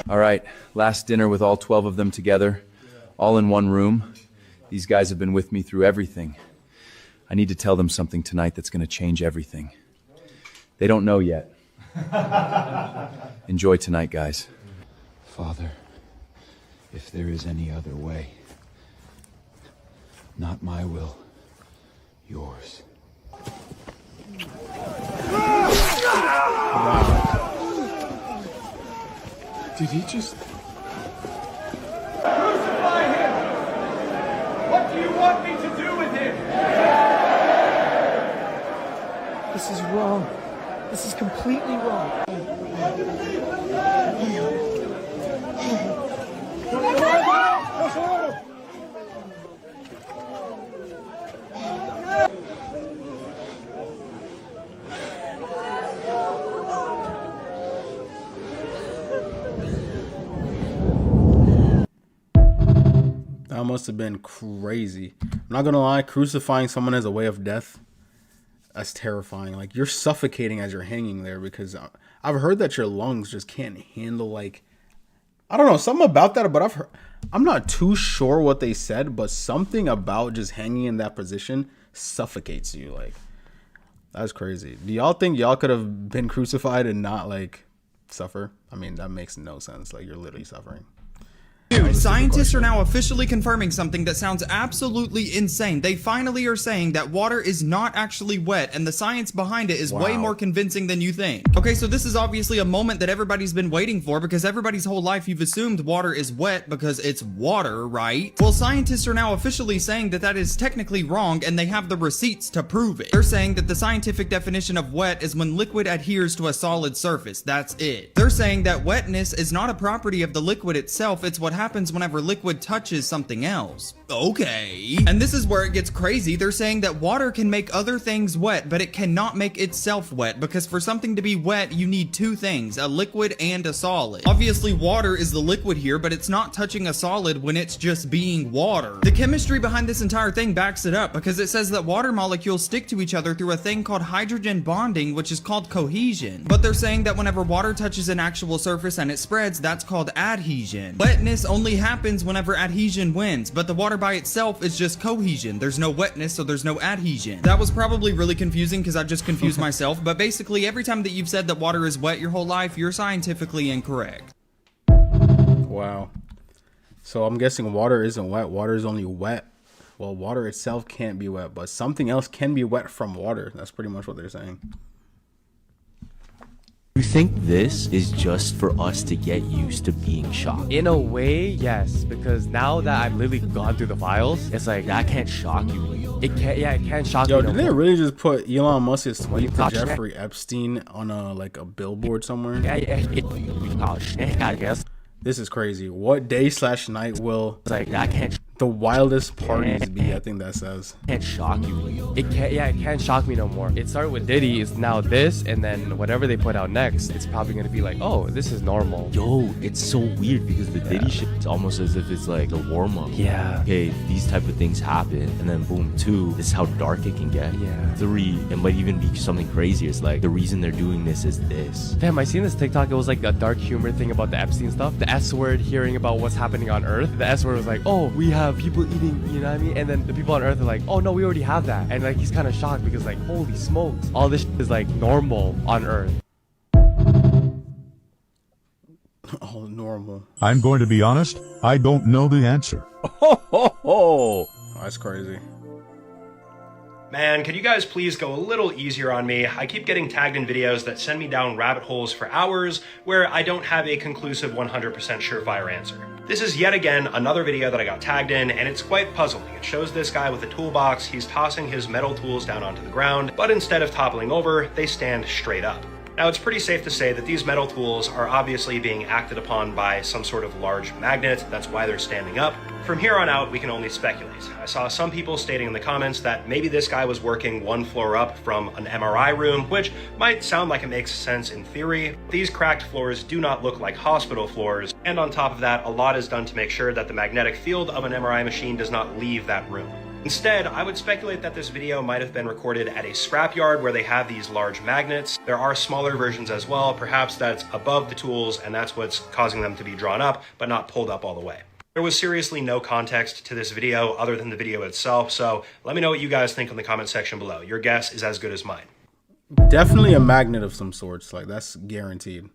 All right, last dinner with all 12 of them together, all in one room. These guys have been with me through everything. I need to tell them something tonight that's going to change everything. They don't know yet. Enjoy tonight, guys. Father, if there is any other way, not my will, yours. Did he just... Crucify him! What do you want me to do with him? This is wrong. This is completely wrong. That must have been crazy. I'm not gonna lie, crucifying someone as a way of death, that's terrifying. Like, you're suffocating as you're hanging there, because I've heard that your lungs just can't handle, like, I don't know, something about that, but I'm not too sure what they said, but something about just hanging in that position suffocates you. Like, That's crazy. Do y'all think y'all could have been crucified and not like suffer? I mean, that makes no sense. Like, you're literally suffering. Dude, scientists are now officially confirming something that sounds absolutely insane. They finally are saying that water is not actually wet, and the science behind it is way more convincing than you think. Okay, so this is obviously a moment that everybody's been waiting for, because everybody's whole life you've assumed water is wet because it's water, right? Well, scientists are now officially saying that that is technically wrong, and they have the receipts to prove it. They're saying that the scientific definition of wet is when liquid adheres to a solid surface. That's it. They're saying that wetness is not a property of the liquid itself, it's what happens whenever liquid touches something else. Okay. And this is where it gets crazy. They're saying that water can make other things wet, but it cannot make itself wet, because for something to be wet, you need two things, a liquid and a solid. Obviously, water is the liquid here, but it's not touching a solid when it's just being water. The chemistry behind this entire thing backs it up, because it says that water molecules stick to each other through a thing called hydrogen bonding, which is called cohesion. But they're saying that whenever water touches an actual surface and it spreads, that's called adhesion. Wetness only happens whenever adhesion wins, but the water by itself is just cohesion. There's no wetness, so there's no adhesion. That was probably really confusing because I just confused myself, but basically every time that you've said that water is wet your whole life, you're scientifically incorrect. Wow. So I'm guessing water isn't wet. Water is only wet. Well, water itself can't be wet, but something else can be wet from water. That's pretty much what they're saying. You think this is just for us to get used to being shocked? In a way, yes, because now that I've literally gone through the files, it's like that can't shock you. It can't. Yeah, it can't shock Yo, me. Did they really just put Elon Musk's tweet to Jeffrey Epstein on a billboard somewhere? I guess. This is crazy. What day/night will the wildest parties be? I think that says. Can't shock you. It can't. Yeah, it can't shock me no more. It started with Diddy, is now this, and then whatever they put out next, it's probably gonna be like, oh, this is normal. Yo, it's so weird because the Diddy shit, it's almost as if it's like the warm up. Yeah. Okay, these type of things happen, and then boom, 2, this is how dark it can get. Yeah. 3, it might even be something crazier. It's like the reason they're doing this is this. Damn, I seen this TikTok. It was like a dark humor thing about the Epstein stuff. The S word, hearing about what's happening on Earth. The S word was like, oh, we have people eating, you know what I mean? And then the people on Earth are like, oh no, we already have that. And like he's kind of shocked because like, holy smokes, all this shit is like normal on Earth. Oh, normal. I'm going to be honest, I don't know the answer. Oh, that's crazy. Man, could you guys please go a little easier on me? I keep getting tagged in videos that send me down rabbit holes for hours where I don't have a conclusive 100% surefire answer. This is yet again another video that I got tagged in, and it's quite puzzling. It shows this guy with a toolbox. He's tossing his metal tools down onto the ground, but instead of toppling over, they stand straight up. Now, it's pretty safe to say that these metal tools are obviously being acted upon by some sort of large magnet. That's why they're standing up. From here on out, we can only speculate. I saw some people stating in the comments that maybe this guy was working one floor up from an MRI room, which might sound like it makes sense in theory. These cracked floors do not look like hospital floors, and on top of that, a lot is done to make sure that the magnetic field of an MRI machine does not leave that room. Instead, I would speculate that this video might have been recorded at a scrapyard where they have these large magnets. There are smaller versions as well. Perhaps that's above the tools and that's what's causing them to be drawn up, but not pulled up all the way. There was seriously no context to this video other than the video itself, so let me know what you guys think in the comment section below. Your guess is as good as mine. Definitely a magnet of some sorts, like that's guaranteed.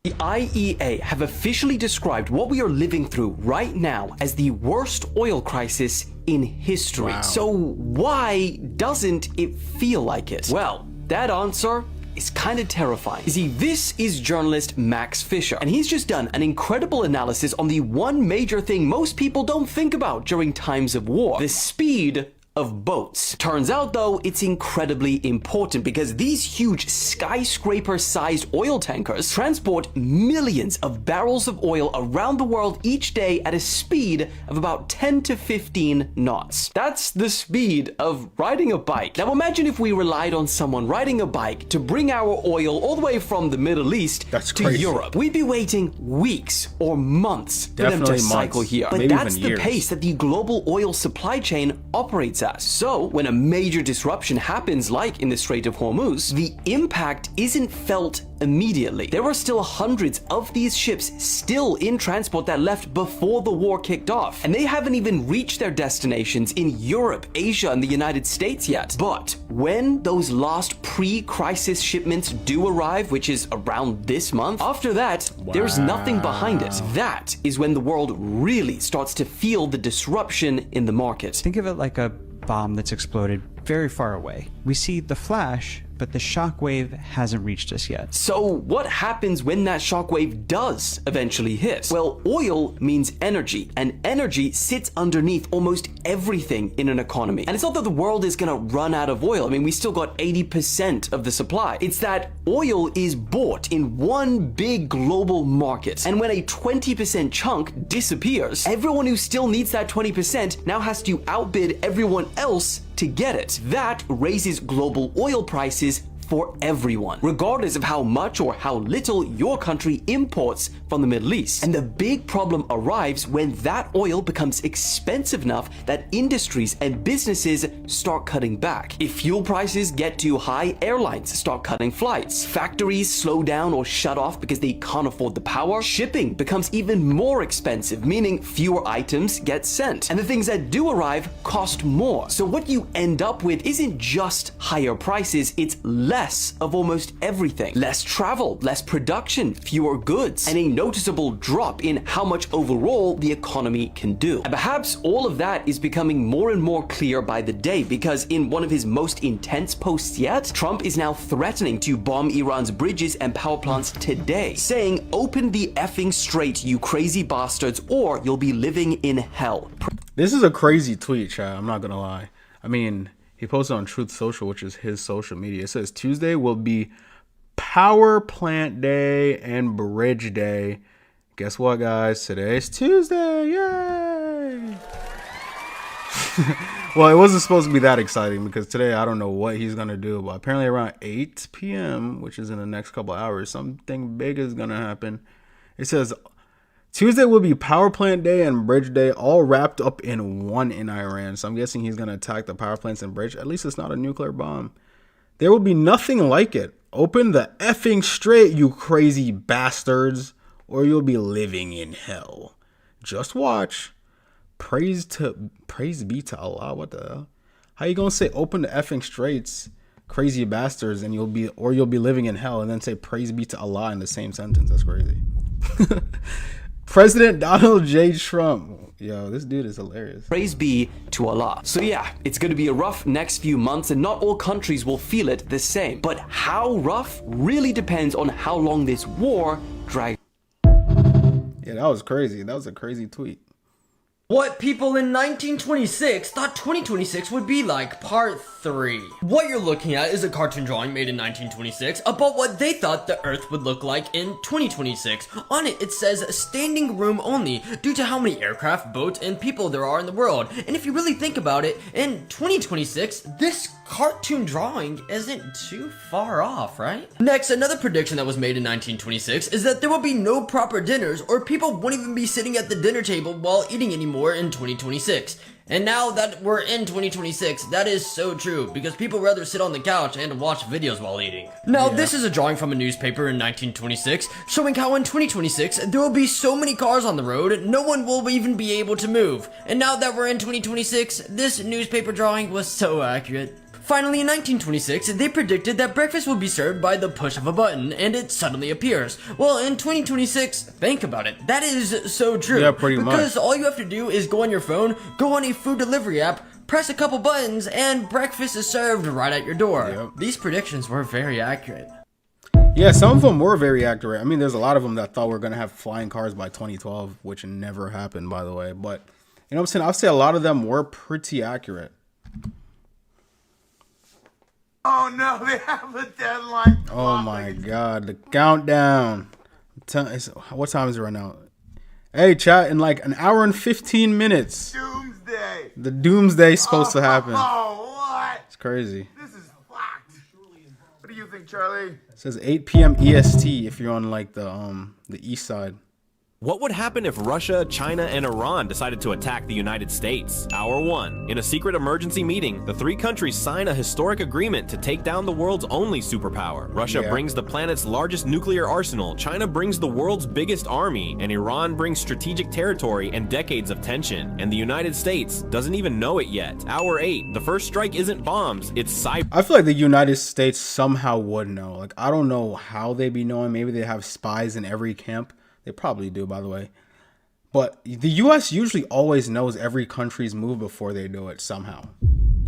The IEA have officially described what we are living through right now as the worst oil crisis in history. Wow. So why doesn't it feel like it? Well, that answer is kind of terrifying. You see, this is journalist Max Fisher, and he's just done an incredible analysis on the one major thing most people don't think about during times of war: the speed of boats. Turns out though, it's incredibly important because these huge skyscraper-sized oil tankers transport millions of barrels of oil around the world each day at a speed of about 10 to 15 knots. That's the speed of riding a bike. Now imagine if we relied on someone riding a bike to bring our oil all the way from the Middle East to Europe. We'd be waiting weeks or months for them to cycle here. But that's the pace that the global oil supply chain operates at. at. So when a major disruption happens, like in the Strait of Hormuz, the impact isn't felt immediately. There are still hundreds of these ships still in transport that left before the war kicked off, and they haven't even reached their destinations in Europe, Asia, and the United States yet. But when those last pre-crisis shipments do arrive, which is around this month, after that, there's nothing behind it. That is when the world really starts to feel the disruption in the market. Think of it like a bomb that's exploded very far away. We see the flash, but the shockwave hasn't reached us yet. So what happens when that shockwave does eventually hit? Well, oil means energy, and energy sits underneath almost everything in an economy. And it's not that the world is gonna run out of oil. I mean, we still got 80% of the supply. It's that oil is bought in one big global market. And when a 20% chunk disappears, everyone who still needs that 20% now has to outbid everyone else to get it. That raises global oil prices for everyone, regardless of how much or how little your country imports from the Middle East. And the big problem arrives when that oil becomes expensive enough that industries and businesses start cutting back. If fuel prices get too high, airlines start cutting flights. Factories slow down or shut off because they can't afford the power. Shipping becomes even more expensive, meaning fewer items get sent. And the things that do arrive cost more. So what you end up with isn't just higher prices, it's less of almost everything. Less travel, less production, fewer goods, and a noticeable drop in how much overall the economy can do. And perhaps all of that is becoming more and more clear by the day, because in one of his most intense posts yet, Trump is now threatening to bomb Iran's bridges and power plants today, saying, "Open the effing strait, you crazy bastards, or you'll be living in hell." This is a crazy tweet, chat. I'm not gonna lie. I mean, he posted on Truth Social, which is his social media. It says Tuesday will be Power Plant Day and Bridge Day. Guess what, guys? Today's Tuesday. Yay! Well, it wasn't supposed to be that exciting because today I don't know what he's going to do. But apparently around 8 p.m., which is in the next couple hours, something big is going to happen. It says Tuesday will be Power Plant Day and Bridge Day, all wrapped up in one in Iran. So I'm guessing he's going to attack the power plants and bridge. At least it's not a nuclear bomb. There will be nothing like it. Open the effing strait, you crazy bastards, or you'll be living in hell. Just watch. Praise be to Allah. What the hell? How you going to say open the effing straits, crazy bastards, and you'll be living in hell, and then say praise be to Allah in the same sentence? That's crazy. President Donald J. Trump. Yo, this dude is hilarious. Praise be to Allah. So yeah, it's going to be a rough next few months, and not all countries will feel it the same. But how rough really depends on how long this war drags. Yeah, that was crazy. That was a crazy tweet. What people in 1926 thought 2026 would be like, part 3. What you're looking at is a cartoon drawing made in 1926 about what they thought the Earth would look like in 2026. On it, it says standing room only due to how many aircraft, boats, and people there are in the world. And if you really think about it, in 2026, this cartoon drawing isn't too far off, right? Next, another prediction that was made in 1926 is that there will be no proper dinners, or people won't even be sitting at the dinner table while eating anymore in 2026. And now that we're in 2026, that is so true, because people rather sit on the couch and watch videos while eating. Now, this is a drawing from a newspaper in 1926, showing how in 2026, there will be so many cars on the road, no one will even be able to move. And now that we're in 2026, this newspaper drawing was so accurate. Finally, in 1926, they predicted that breakfast would be served by the push of a button, and it suddenly appears. Well, in 2026, think about it. That is so true. Yeah, pretty much. Because all you have to do is go on your phone, go on a food delivery app, press a couple buttons, and breakfast is served right at your door. Yep. These predictions were very accurate. Yeah, some of them were very accurate. I mean, there's a lot of them that thought we were going to have flying cars by 2012, which never happened, by the way. But, you know what I'm saying? I'd say a lot of them were pretty accurate. Oh no, they have a deadline. Oh my god, the countdown. What time is it right now? Hey, chat, in like an hour and 15 minutes. Doomsday. The doomsday's supposed to happen. Oh, what? It's crazy. This is fucked. What do you think, Charlie? It says 8 p.m. EST if you're on like the east side. What would happen if Russia, China, and Iran decided to attack the United States? Hour 1. In a secret emergency meeting, the three countries sign a historic agreement to take down the world's only superpower. Russia brings the planet's largest nuclear arsenal, China brings the world's biggest army, and Iran brings strategic territory and decades of tension. And the United States doesn't even know it yet. Hour 8. The first strike isn't bombs, it's cyber. I feel like the United States somehow would know. Like, I don't know how they be knowing. Maybe they have spies in every camp. They probably do, by the way. But the U.S. usually always knows every country's move before they do it somehow.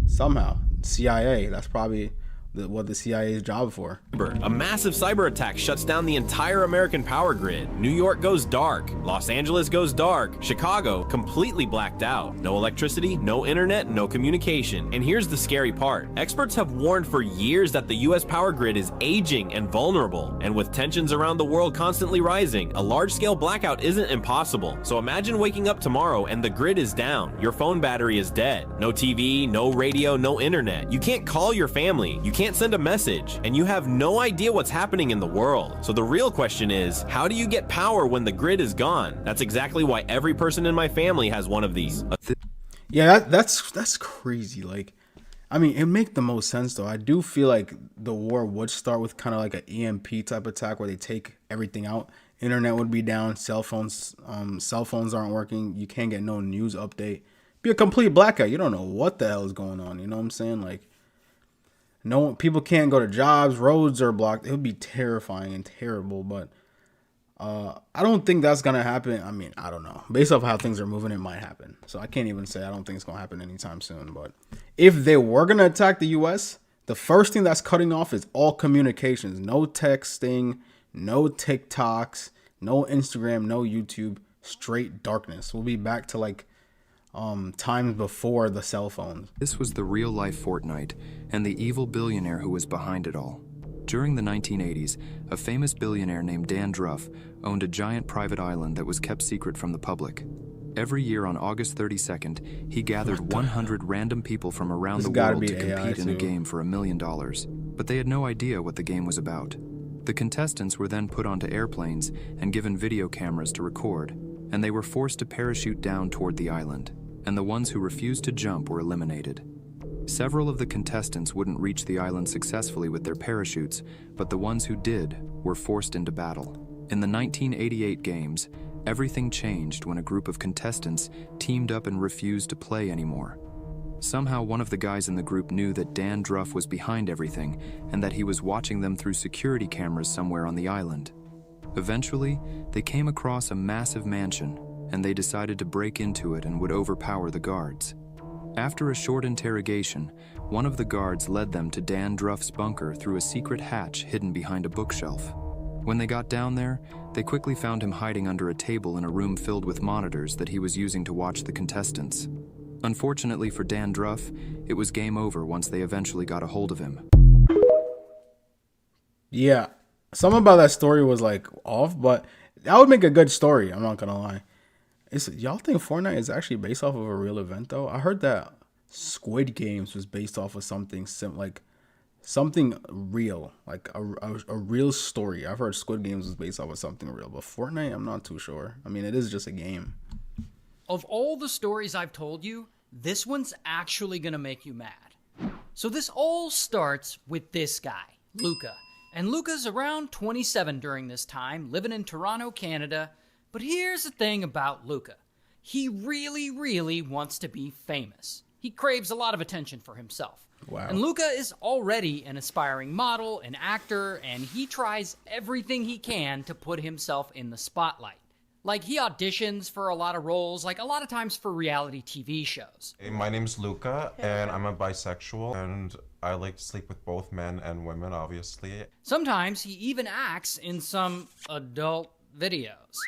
Somehow. CIA, that's probably what the CIA's job for. A massive cyber attack shuts down the entire American power grid. New York goes dark. Los Angeles goes dark. Chicago completely blacked out. No electricity, no internet, no communication. And here's the scary part. Experts have warned for years that the US power grid is aging and vulnerable. And with tensions around the world constantly rising, a large-scale blackout isn't impossible. So imagine waking up tomorrow and the grid is down. Your phone battery is dead. No TV, no radio, no internet. You can't call your family. You can't send a message, and you have no idea what's happening in the world. So the real question is, how do you get power when the grid is gone? That's exactly why every person in my family has one of these. Yeah, that's crazy. Like, I mean, it makes the most sense though. I do feel like the war would start with kind of like an EMP type attack where they take everything out. Internet would be down, cell phones aren't working, you can't get no news update. Be a complete blackout. You don't know what the hell is going on, you know what I'm saying? Like, no, people can't go to jobs, roads are blocked. It would be terrifying and terrible, but I don't think that's gonna happen. I mean, I don't know. Based off how things are moving, it might happen. So I can't even say I don't think it's gonna happen anytime soon. But if they were gonna attack the US, the first thing that's cutting off is all communications. No texting, no TikToks, no Instagram, no YouTube, straight darkness. We'll be back to like times before the cell phones. This was the real-life Fortnite and the evil billionaire who was behind it all. During the 1980s, a famous billionaire named Dan Druff owned a giant private island that was kept secret from the public. Every year on August 32nd, he gathered 100 random people from around the world to compete in a game for $1 million. But they had no idea what the game was about. The contestants were then put onto airplanes and given video cameras to record, and they were forced to parachute down toward the island, and the ones who refused to jump were eliminated. Several of the contestants wouldn't reach the island successfully with their parachutes, but the ones who did were forced into battle. In the 1988 games, everything changed when a group of contestants teamed up and refused to play anymore. Somehow one of the guys in the group knew that Dan Druff was behind everything and that he was watching them through security cameras somewhere on the island. Eventually, they came across a massive mansion, and they decided to break into it and would overpower the guards. After a short interrogation, one of the guards led them to Dan Druff's bunker through a secret hatch hidden behind a bookshelf. When they got down there, they quickly found him hiding under a table in a room filled with monitors that he was using to watch the contestants. Unfortunately for Dan Druff, it was game over once they eventually got a hold of him. Yeah, something about that story was like off, but that would make a good story. I'm not gonna lie. Y'all think Fortnite is actually based off of a real event though? I heard that Squid Games was based off of something something real, like a real story. I've heard Squid Games was based off of something real, but Fortnite, I'm not too sure. I mean, it is just a game. Of all the stories I've told you, this one's actually gonna make you mad. So this all starts with this guy, Luca. And Luca's around 27 during this time, living in Toronto, Canada. But here's the thing about Luca. He really, really wants to be famous. He craves a lot of attention for himself. Wow. And Luca is already an aspiring model, an actor, and he tries everything he can to put himself in the spotlight. Like, he auditions for a lot of roles, like a lot of times for reality TV shows. Hey, my name's Luca, and I'm a bisexual, and I like to sleep with both men and women, obviously. Sometimes he even acts in some adult videos.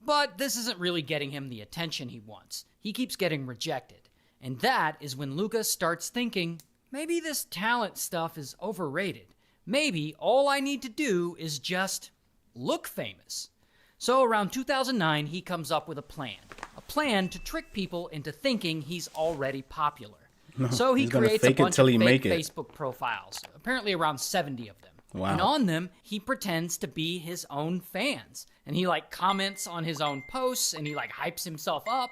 But this isn't really getting him the attention he wants. He keeps getting rejected. And that is when Luca starts thinking, maybe this talent stuff is overrated. Maybe all I need to do is just look famous. So around 2009, he comes up with a plan to trick people into thinking he's already popular. So he creates a bunch of fake Facebook profiles, apparently around 70 of them. Wow. And on them, he pretends to be his own fans. And he like comments on his own posts and he like hypes himself up.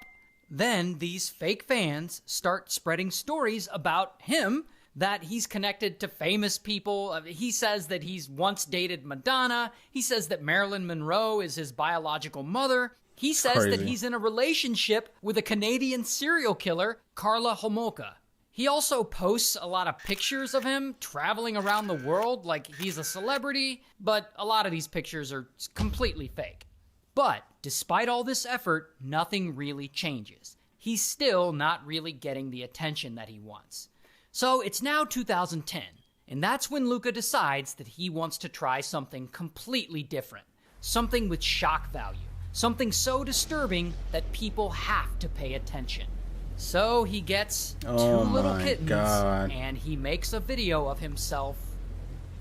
Then these fake fans start spreading stories about him, that he's connected to famous people. He says that he's once dated Madonna. He says that Marilyn Monroe is his biological mother. He says that he's in a relationship with a Canadian serial killer, Karla Homolka. He also posts a lot of pictures of him traveling around the world like he's a celebrity, but a lot of these pictures are completely fake. But despite all this effort, nothing really changes. He's still not really getting the attention that he wants. So it's now 2010, and that's when Luca decides that he wants to try something completely different. Something with shock value. Something so disturbing that people have to pay attention. So he gets two little kittens, and he makes a video of himself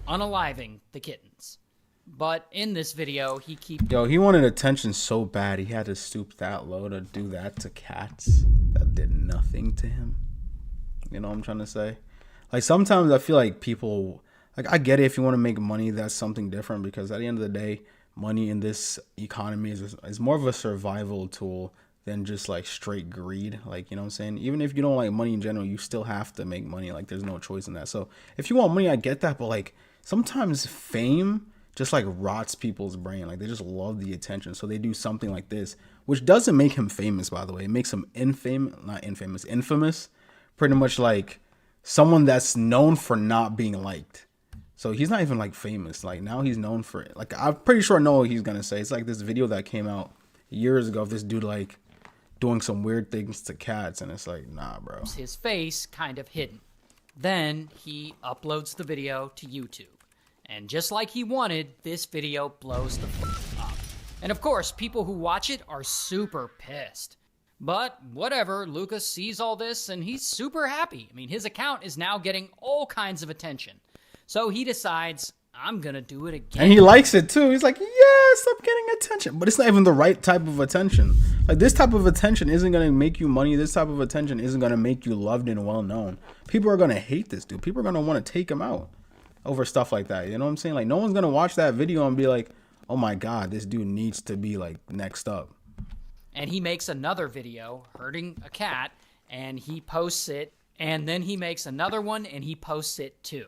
unaliving the kittens. But in this video, he keeps... Yo, he wanted attention so bad, he had to stoop that low to do that to cats that did nothing to him. You know what I'm trying to say? Like, sometimes I feel like people... Like, I get it if you want to make money, that's something different. Because at the end of the day, money in this economy is more of a survival tool than just, like, straight greed. Like, you know what I'm saying? Even if you don't like money in general, you still have to make money. Like, there's no choice in that. So, if you want money, I get that. But, like, sometimes fame just, like, rots people's brain. Like, they just love the attention. So, they do something like this. Which doesn't make him famous, by the way. It makes him infamous. Pretty much like someone that's known for not being liked. So he's not even like famous. Like now he's known for it. Like I'm pretty sure I know what he's gonna say. It's like this video that came out years ago of this dude like doing some weird things to cats, and it's like, nah, bro. His face kind of hidden. Then he uploads the video to YouTube. And just like he wanted, this video blows the f up. And of course, people who watch it are super pissed. But whatever, Lucas sees all this and he's super happy. I mean, his account is now getting all kinds of attention. So he decides, I'm gonna do it again. And he likes it too. He's like, yes, I'm getting attention. But it's not even the right type of attention. Like this type of attention isn't gonna make you money. This type of attention isn't gonna make you loved and well known. People are gonna hate this dude. People are gonna want to take him out over stuff like that. You know what I'm saying? Like no one's gonna watch that video and be like, oh my God, this dude needs to be like next up. And he makes another video hurting a cat, and he posts it, and then he makes another one, and he posts it too.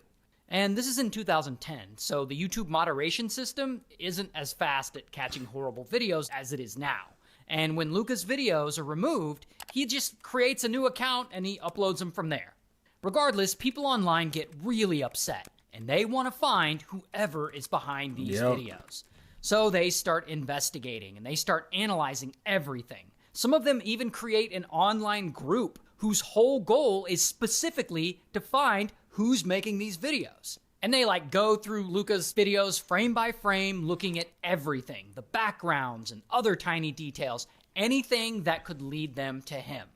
And this is in 2010, so the YouTube moderation system isn't as fast at catching horrible videos as it is now. And when Luca's videos are removed, he just creates a new account, and he uploads them from there. Regardless, people online get really upset, and they want to find whoever is behind these videos. So they start investigating and they start analyzing everything. Some of them even create an online group whose whole goal is specifically to find who's making these videos. And they like go through Luca's videos frame by frame, looking at everything, the backgrounds and other tiny details, anything that could lead them to him.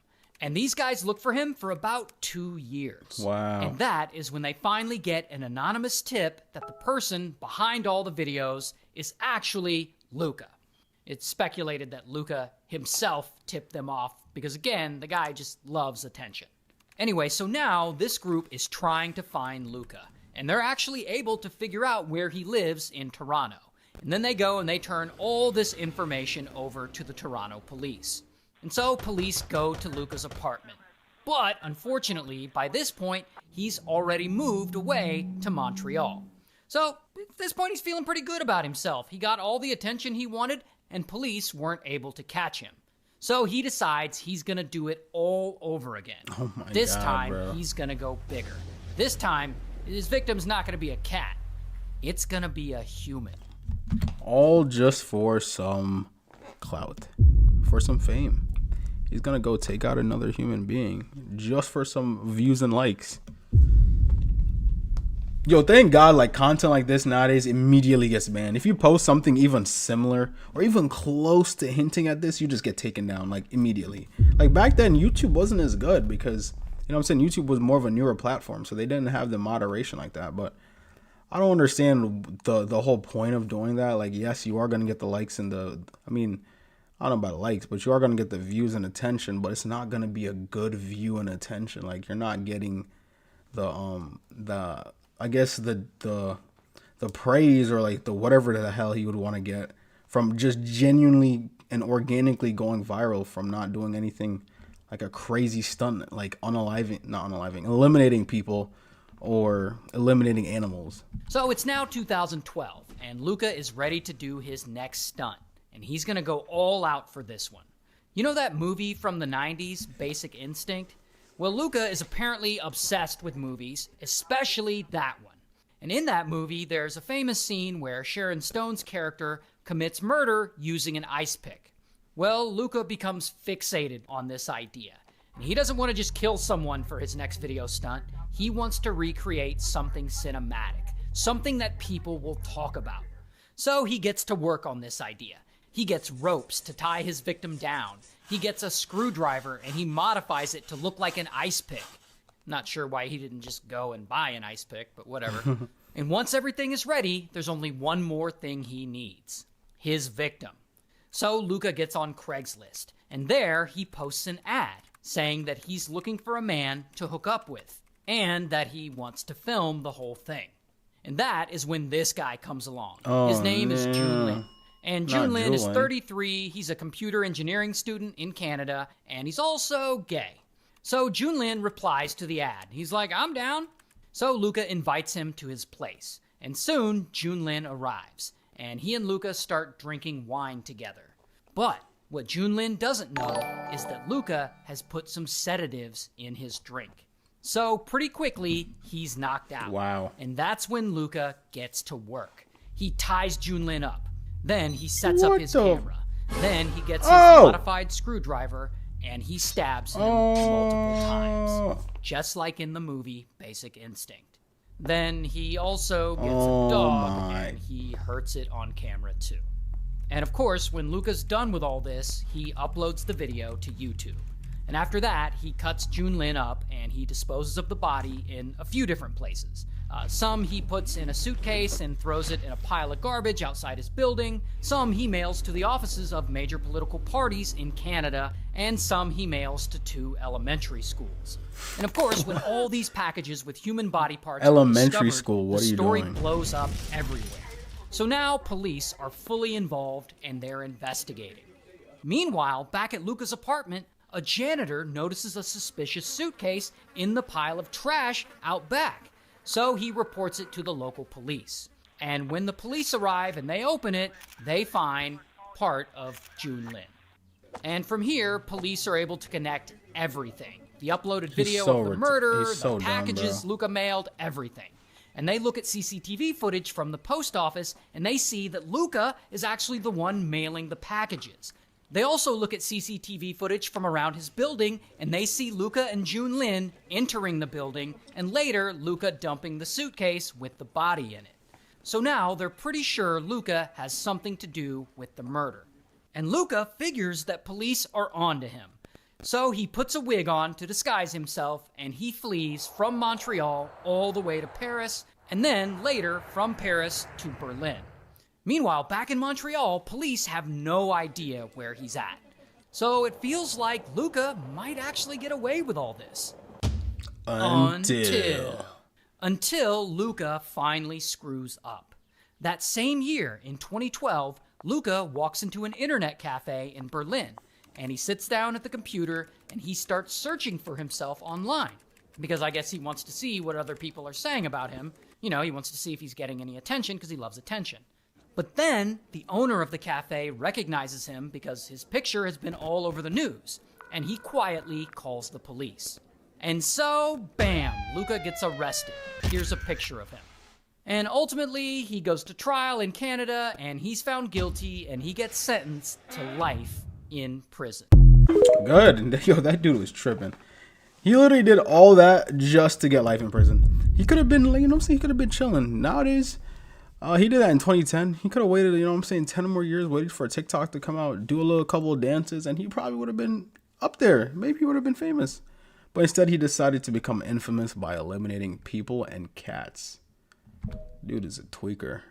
And these guys look for him for about 2 years. Wow. And that is when they finally get an anonymous tip that the person behind all the videos is actually Luca. It's speculated that Luca himself tipped them off because, again, the guy just loves attention. Anyway, so now this group is trying to find Luca, and they're actually able to figure out where he lives in Toronto. And then they go and they turn all this information over to the Toronto police. And so police go to Luca's apartment. But unfortunately, by this point, he's already moved away to Montreal. So at this point, he's feeling pretty good about himself. He got all the attention he wanted, and police weren't able to catch him. So he decides he's gonna do it all over again. Oh my This God, time, bro. he's gonna go bigger. This time, his victim's not gonna be a cat. It's gonna be a human. All just for some clout, for some fame. He's gonna go take out another human being just for some views and likes. Yo, thank God, like content like this nowadays immediately gets banned. If you post something even similar or even close to hinting at this, you just get taken down like immediately. Like back then, YouTube wasn't as good because, you know what I'm saying, YouTube was more of a newer platform, so they didn't have the moderation like that. But I don't understand the whole point of doing that. Like, yes, you are gonna get the likes and I don't know about likes, but you are gonna get the views and attention, but it's not gonna be a good view and attention. Like you're not getting the praise or like the whatever the hell he would want to get from just genuinely and organically going viral from not doing anything like a crazy stunt, like eliminating people or eliminating animals. So it's now 2012, and Luca is ready to do his next stunt, and he's gonna go all out for this one. You know that movie from the 90s, Basic Instinct? Well, Luca is apparently obsessed with movies, especially that one. And in that movie, there's a famous scene where Sharon Stone's character commits murder using an ice pick. Well, Luca becomes fixated on this idea. And he doesn't want to just kill someone for his next video stunt. He wants to recreate something cinematic, something that people will talk about. So he gets to work on this idea. He gets ropes to tie his victim down. He gets a screwdriver and he modifies it to look like an ice pick. Not sure why he didn't just go and buy an ice pick, but whatever. And once everything is ready, there's only one more thing he needs: his victim. So Luca gets on Craigslist, and there he posts an ad saying that he's looking for a man to hook up with, and that he wants to film the whole thing. And that is when this guy comes along. His name is Junlin. And Junlin is 33, he's a computer engineering student in Canada, and he's also gay. So Junlin replies to the ad. He's like, I'm down. So Luca invites him to his place, and soon Junlin arrives, and he and Luca start drinking wine together. But what Junlin doesn't know is that Luca has put some sedatives in his drink. So pretty quickly, he's knocked out. Wow. And that's when Luca gets to work. He ties Junlin up. Then he sets up his camera. Then he gets his modified screwdriver and he stabs him multiple times. Just like in the movie Basic Instinct. Then he also gets a dog and he hurts it on camera too. And of course, when Luca's done with all this, he uploads the video to YouTube. And after that, he cuts Junlin up and he disposes of the body in a few different places. Some he puts in a suitcase and throws it in a pile of garbage outside his building. Some he mails to the offices of major political parties in Canada. And some he mails to 2 elementary schools. And of course, when all these packages with human body parts Elementary school, what the are you story doing? blows up everywhere. So now police are fully involved and they're investigating. Meanwhile, back at Luca's apartment, a janitor notices a suspicious suitcase in the pile of trash out back. So he reports it to the local police. And when the police arrive and they open it, they find part of Junlin. And from here, police are able to connect everything. The uploaded video of the murder, the packages Luca mailed, everything. And they look at CCTV footage from the post office and they see that Luca is actually the one mailing the packages. They also look at CCTV footage from around his building, and they see Luca and Junlin entering the building, and later Luca dumping the suitcase with the body in it. So now they're pretty sure Luca has something to do with the murder. And Luca figures that police are onto him. So he puts a wig on to disguise himself, and he flees from Montreal all the way to Paris, and then later from Paris to Berlin. Meanwhile, back in Montreal, police have no idea where he's at. So it feels like Luca might actually get away with all this. Until Luca finally screws up. That same year, in 2012, Luca walks into an internet cafe in Berlin, and he sits down at the computer and he starts searching for himself online. Because I guess he wants to see what other people are saying about him. You know, he wants to see if he's getting any attention because he loves attention. But then, the owner of the cafe recognizes him because his picture has been all over the news, and he quietly calls the police. And so, bam, Luca gets arrested. Here's a picture of him. And ultimately, he goes to trial in Canada, and he's found guilty, and he gets sentenced to life in prison. Good. Yo, that dude was tripping. He literally did all that just to get life in prison. He could have been, you know what I'm saying, he could have been chilling. Nowadays, he did that in 2010. He could have waited, you know what I'm saying, 10 more years, waited for TikTok to come out, do a couple of dances, and he probably would have been up there. Maybe he would have been famous. But instead, he decided to become infamous by eliminating people and cats. Dude is a tweaker.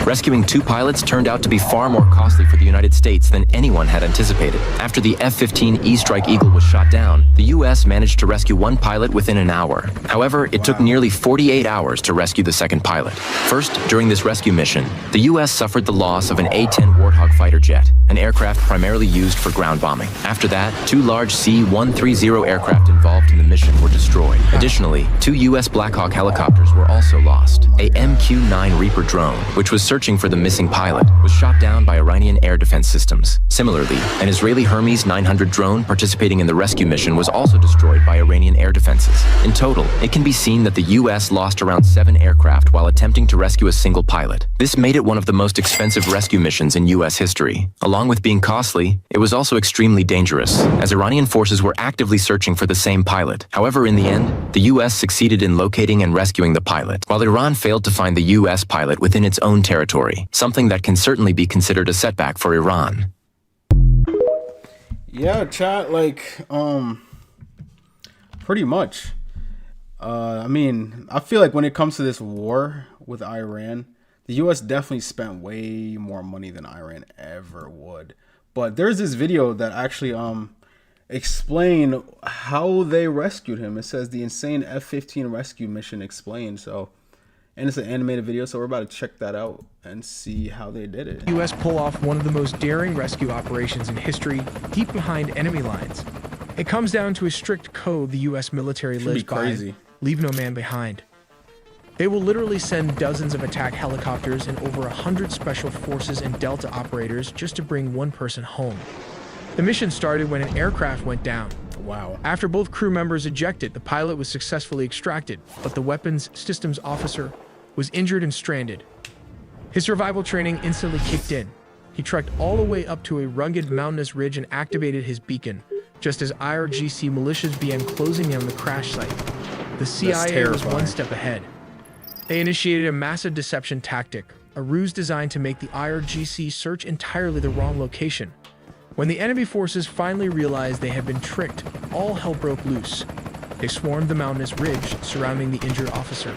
Rescuing 2 pilots turned out to be far more costly for the United States than anyone had anticipated. After the F-15E Strike Eagle was shot down, the U.S. managed to rescue 1 pilot within an hour. However, it took nearly 48 hours to rescue the second pilot. First, during this rescue mission, the U.S. suffered the loss of an A-10 Warthog fighter jet, an aircraft primarily used for ground bombing. After that, 2 large C-130 aircraft involved in the mission were destroyed. Additionally, 2 U.S. Black Hawk helicopters were also lost. A MQ-9 Reaper drone, which was searching for the missing pilot, was shot down by Iranian air defense systems. Similarly, an Israeli Hermes 900 drone participating in the rescue mission was also destroyed by Iranian air defenses. In total, it can be seen that the U.S. lost around 7 aircraft while attempting to rescue a single pilot. This made it one of the most expensive rescue missions in U.S. history. Along with being costly, it was also extremely dangerous, as Iranian forces were actively searching for the same pilot. However, in the end, the U.S. succeeded in locating and rescuing the pilot, while Iran failed to find the U.S. pilot within its own territory, something that can certainly be considered a setback for Iran. Yeah, chat, like, pretty much. I mean, I feel like when it comes to this war with Iran, the U.S. definitely spent way more money than Iran ever would. But there's this video that actually explain how they rescued him. It says the insane F-15 rescue mission explained. So, and it's an animated video, so we're about to check that out and see how they did it. U.S. pull off one of the most daring rescue operations in history, deep behind enemy lines. It comes down to a strict code the U.S. military lives by: leave no man behind. They will literally send dozens of attack helicopters and over 100 special forces and Delta operators just to bring one person home. The mission started when an aircraft went down. Wow. After both crew members ejected, the pilot was successfully extracted, but the weapons systems officer was injured and stranded. His survival training instantly kicked in. He trekked all the way up to a rugged mountainous ridge and activated his beacon, just as IRGC militias began closing in on the crash site. The CIA was one step ahead. They initiated a massive deception tactic, a ruse designed to make the IRGC search entirely the wrong location. When the enemy forces finally realized they had been tricked, all hell broke loose. They swarmed the mountainous ridge surrounding the injured officer.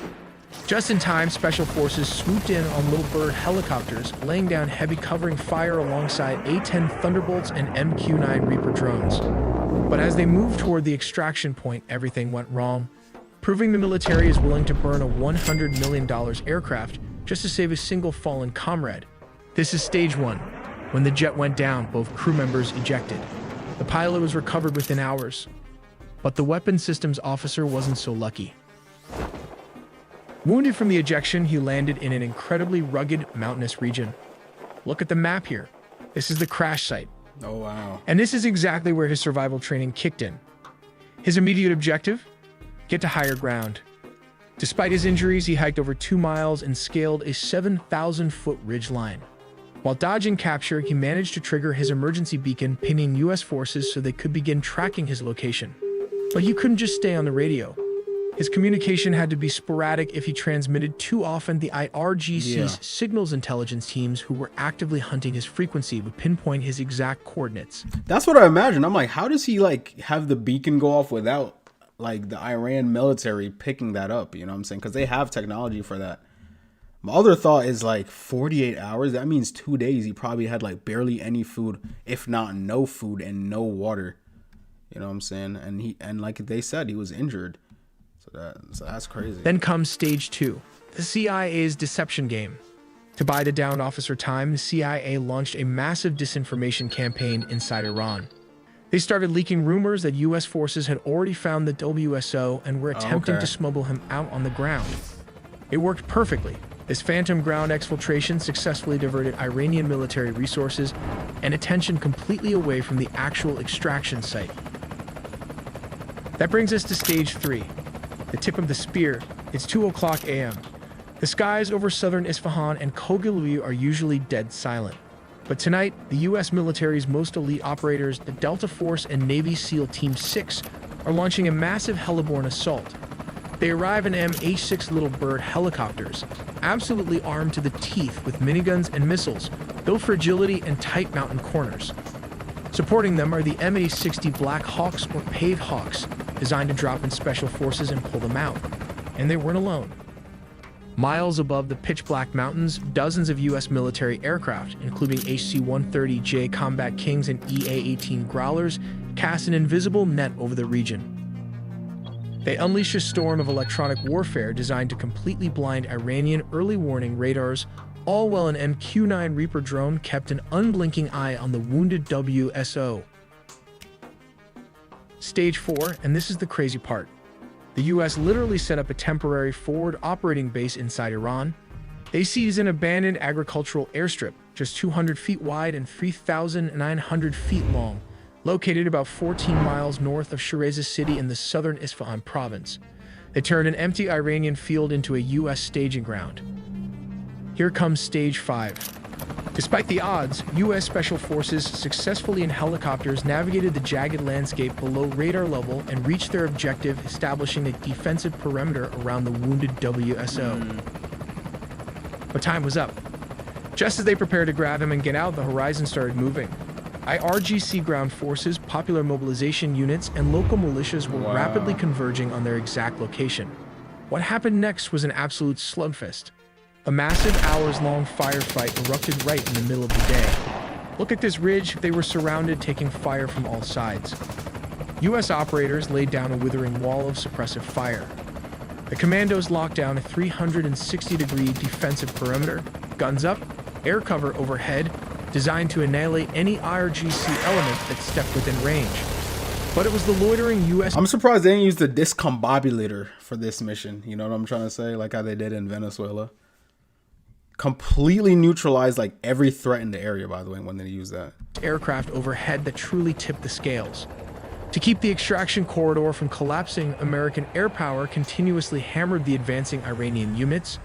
Just in time, special forces swooped in on Little Bird helicopters, laying down heavy covering fire alongside A-10 Thunderbolts and MQ-9 Reaper drones. But as they moved toward the extraction point, everything went wrong, proving the military is willing to burn a $100 million aircraft just to save a single fallen comrade. This is stage 1. When the jet went down, both crew members ejected. The pilot was recovered within hours, but the weapons systems officer wasn't so lucky. Wounded from the ejection, he landed in an incredibly rugged mountainous region. Look at the map here. This is the crash site. Oh, wow. And this is exactly where his survival training kicked in. His immediate objective? Get to higher ground. Despite his injuries, he hiked over 2 miles and scaled a 7,000-foot ridge line. While dodging capture, he managed to trigger his emergency beacon, pinging U.S. forces so they could begin tracking his location. But he couldn't just stay on the radio. His communication had to be sporadic if he transmitted too often. The IRGC's signals intelligence teams, who were actively hunting his frequency, would pinpoint his exact coordinates. That's what I imagine. I'm like, how does he like have the beacon go off without like the Iran military picking that up? You know what I'm saying? Because they have technology for that. My other thought is like 48 hours. That means 2 days. He probably had like barely any food, if not no food and no water. You know what I'm saying? And like they said, he was injured. So that's crazy. Then comes stage 2, the CIA's deception game. To buy the downed officer time, the CIA launched a massive disinformation campaign inside Iran. They started leaking rumors that U.S. forces had already found the WSO and were attempting to smuggle him out on the ground. It worked perfectly. This phantom ground exfiltration successfully diverted Iranian military resources and attention completely away from the actual extraction site. That brings us to stage 3. The tip of the spear. It's 2:00 a.m. The skies over southern Isfahan and Khogiluy are usually dead silent. But tonight, the U.S. military's most elite operators, the Delta Force and Navy SEAL Team 6, are launching a massive heliborne assault. They arrive in MH-6 Little Bird helicopters, absolutely armed to the teeth with miniguns and missiles, built for agility and tight mountain corners. Supporting them are the MH-60 Black Hawks or Pave Hawks, designed to drop in special forces and pull them out. And they weren't alone. Miles above the pitch-black mountains, dozens of U.S. military aircraft, including HC-130J Combat Kings and EA-18 Growlers, cast an invisible net over the region. They unleashed a storm of electronic warfare designed to completely blind Iranian early warning radars, all while an MQ-9 Reaper drone kept an unblinking eye on the wounded WSO. Stage 4, and this is the crazy part. The US literally set up a temporary forward operating base inside Iran. They seized an abandoned agricultural airstrip, just 200 feet wide and 3,900 feet long, located about 14 miles north of Shiraz city in the southern Isfahan province. They turned an empty Iranian field into a US staging ground. Here comes Stage 5. Despite the odds, US Special Forces successfully in helicopters navigated the jagged landscape below radar level and reached their objective, establishing a defensive perimeter around the wounded WSO. But time was up. Just as they prepared to grab him and get out, the horizon started moving. IRGC ground forces, popular mobilization units, and local militias were rapidly converging on their exact location. What happened next was an absolute slugfest. A massive hours-long firefight erupted right in the middle of the day. Look at this ridge. They were surrounded, taking fire from all sides. U.S. operators laid down a withering wall of suppressive fire. The commandos locked down a 360-degree defensive perimeter, guns up, air cover overhead, designed to annihilate any IRGC element that stepped within range. But it was the loitering U.S. I'm surprised they didn't use the discombobulator for this mission. You know what I'm trying to say? Like how they did in Venezuela. Completely neutralized like every threat in the area, by the way, when they use that. Aircraft overhead that truly tipped the scales. To keep the extraction corridor from collapsing, American air power continuously hammered the advancing Iranian units.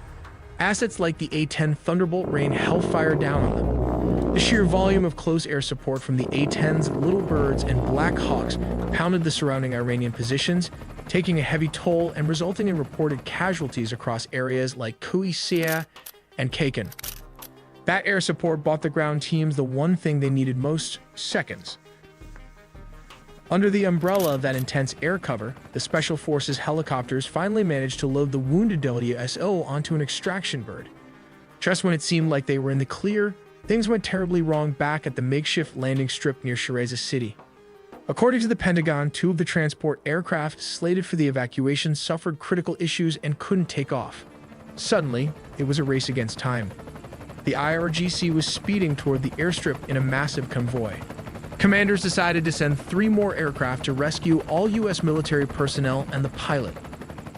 Assets like the A-10 Thunderbolt rained hellfire down on them. The sheer volume of close air support from the A-10s, Little Birds, and Black Hawks pounded the surrounding Iranian positions, taking a heavy toll and resulting in reported casualties across areas like Kuisia and Kakan. That air support bought the ground teams the one thing they needed most: seconds. Under the umbrella of that intense air cover, the Special Forces helicopters finally managed to load the wounded WSO onto an extraction bird. Just when it seemed like they were in the clear, things went terribly wrong back at the makeshift landing strip near Shiraz city. According to the Pentagon, 2 of the transport aircraft slated for the evacuation suffered critical issues and couldn't take off. Suddenly, it was a race against time. The IRGC was speeding toward the airstrip in a massive convoy. Commanders decided to send 3 more aircraft to rescue all U.S. military personnel and the pilot.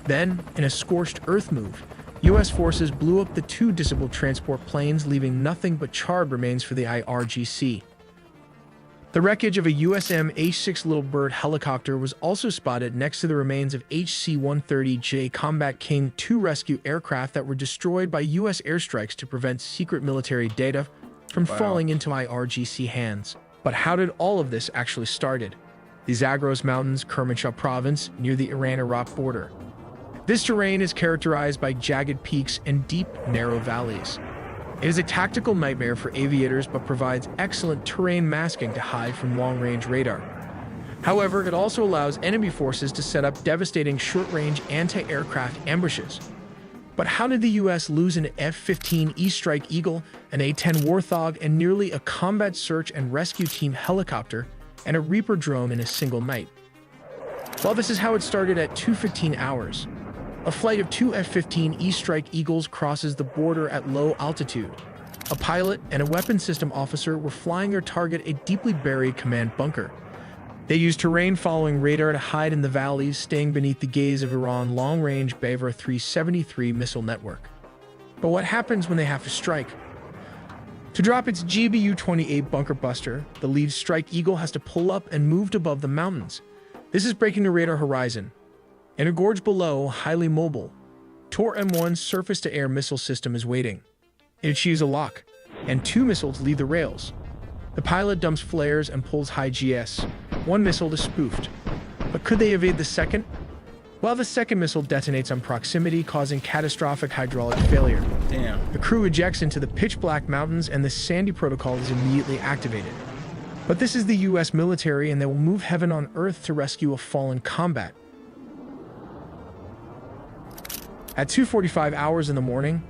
Then, in a scorched earth move, U.S. forces blew up the 2 disabled transport planes, leaving nothing but charred remains for the IRGC. The wreckage of a USM H-6 Little Bird helicopter was also spotted next to the remains of HC-130J Combat King 2 rescue aircraft that were destroyed by U.S. airstrikes to prevent secret military data from falling into IRGC hands. But how did all of this actually started? The Zagros Mountains, Kermanshah province, near the Iran-Iraq border. This terrain is characterized by jagged peaks and deep, narrow valleys. It is a tactical nightmare for aviators but provides excellent terrain masking to hide from long-range radar. However, it also allows enemy forces to set up devastating short-range anti-aircraft ambushes. But how did the US lose an F-15E Strike Eagle, an A-10 Warthog, and nearly a combat search and rescue team helicopter and a Reaper drone in a single night? Well, this is how it started at 2:15 hours. A flight of 2 F-15E Strike Eagles crosses the border at low altitude. A pilot and a weapons system officer were flying their target, a deeply buried command bunker. They used terrain-following radar to hide in the valleys, staying beneath the gaze of Iran's long-range Bavar 373 missile network. But what happens when they have to strike? To drop its GBU-28 bunker buster, the lead Strike Eagle has to pull up and move above the mountains. This is breaking the radar horizon. In a gorge below, highly mobile, Tor M1's surface-to-air missile system is waiting. It achieves a lock, and 2 missiles leave the rails. The pilot dumps flares and pulls high GS. 1 missile is spoofed. But could they evade the second? Well, the second missile detonates on proximity, causing catastrophic hydraulic failure. Damn. The crew ejects into the pitch-black mountains and the Sandy Protocol is immediately activated. But this is the US military, and they will move heaven on earth to rescue a fallen combat. At 2:45 hours in the morning,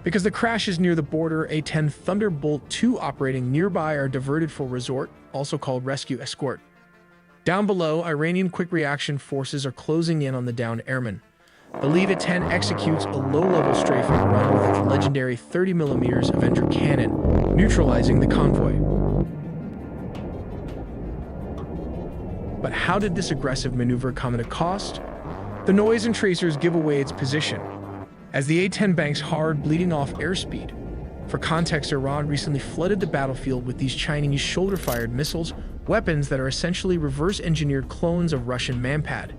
because the crash is near the border, A-10 Thunderbolt II operating nearby are diverted for resort, also called rescue escort. Down below, Iranian quick reaction forces are closing in on the downed airmen. The lead A-10 executes a low-level strafing run with its legendary 30mm Avenger cannon, neutralizing the convoy. But how did this aggressive maneuver come at a cost? The noise and tracers give away its position, as the A-10 banks hard, bleeding off airspeed. For context, Iran recently flooded the battlefield with these Chinese shoulder-fired missiles, weapons that are essentially reverse-engineered clones of Russian Manpad.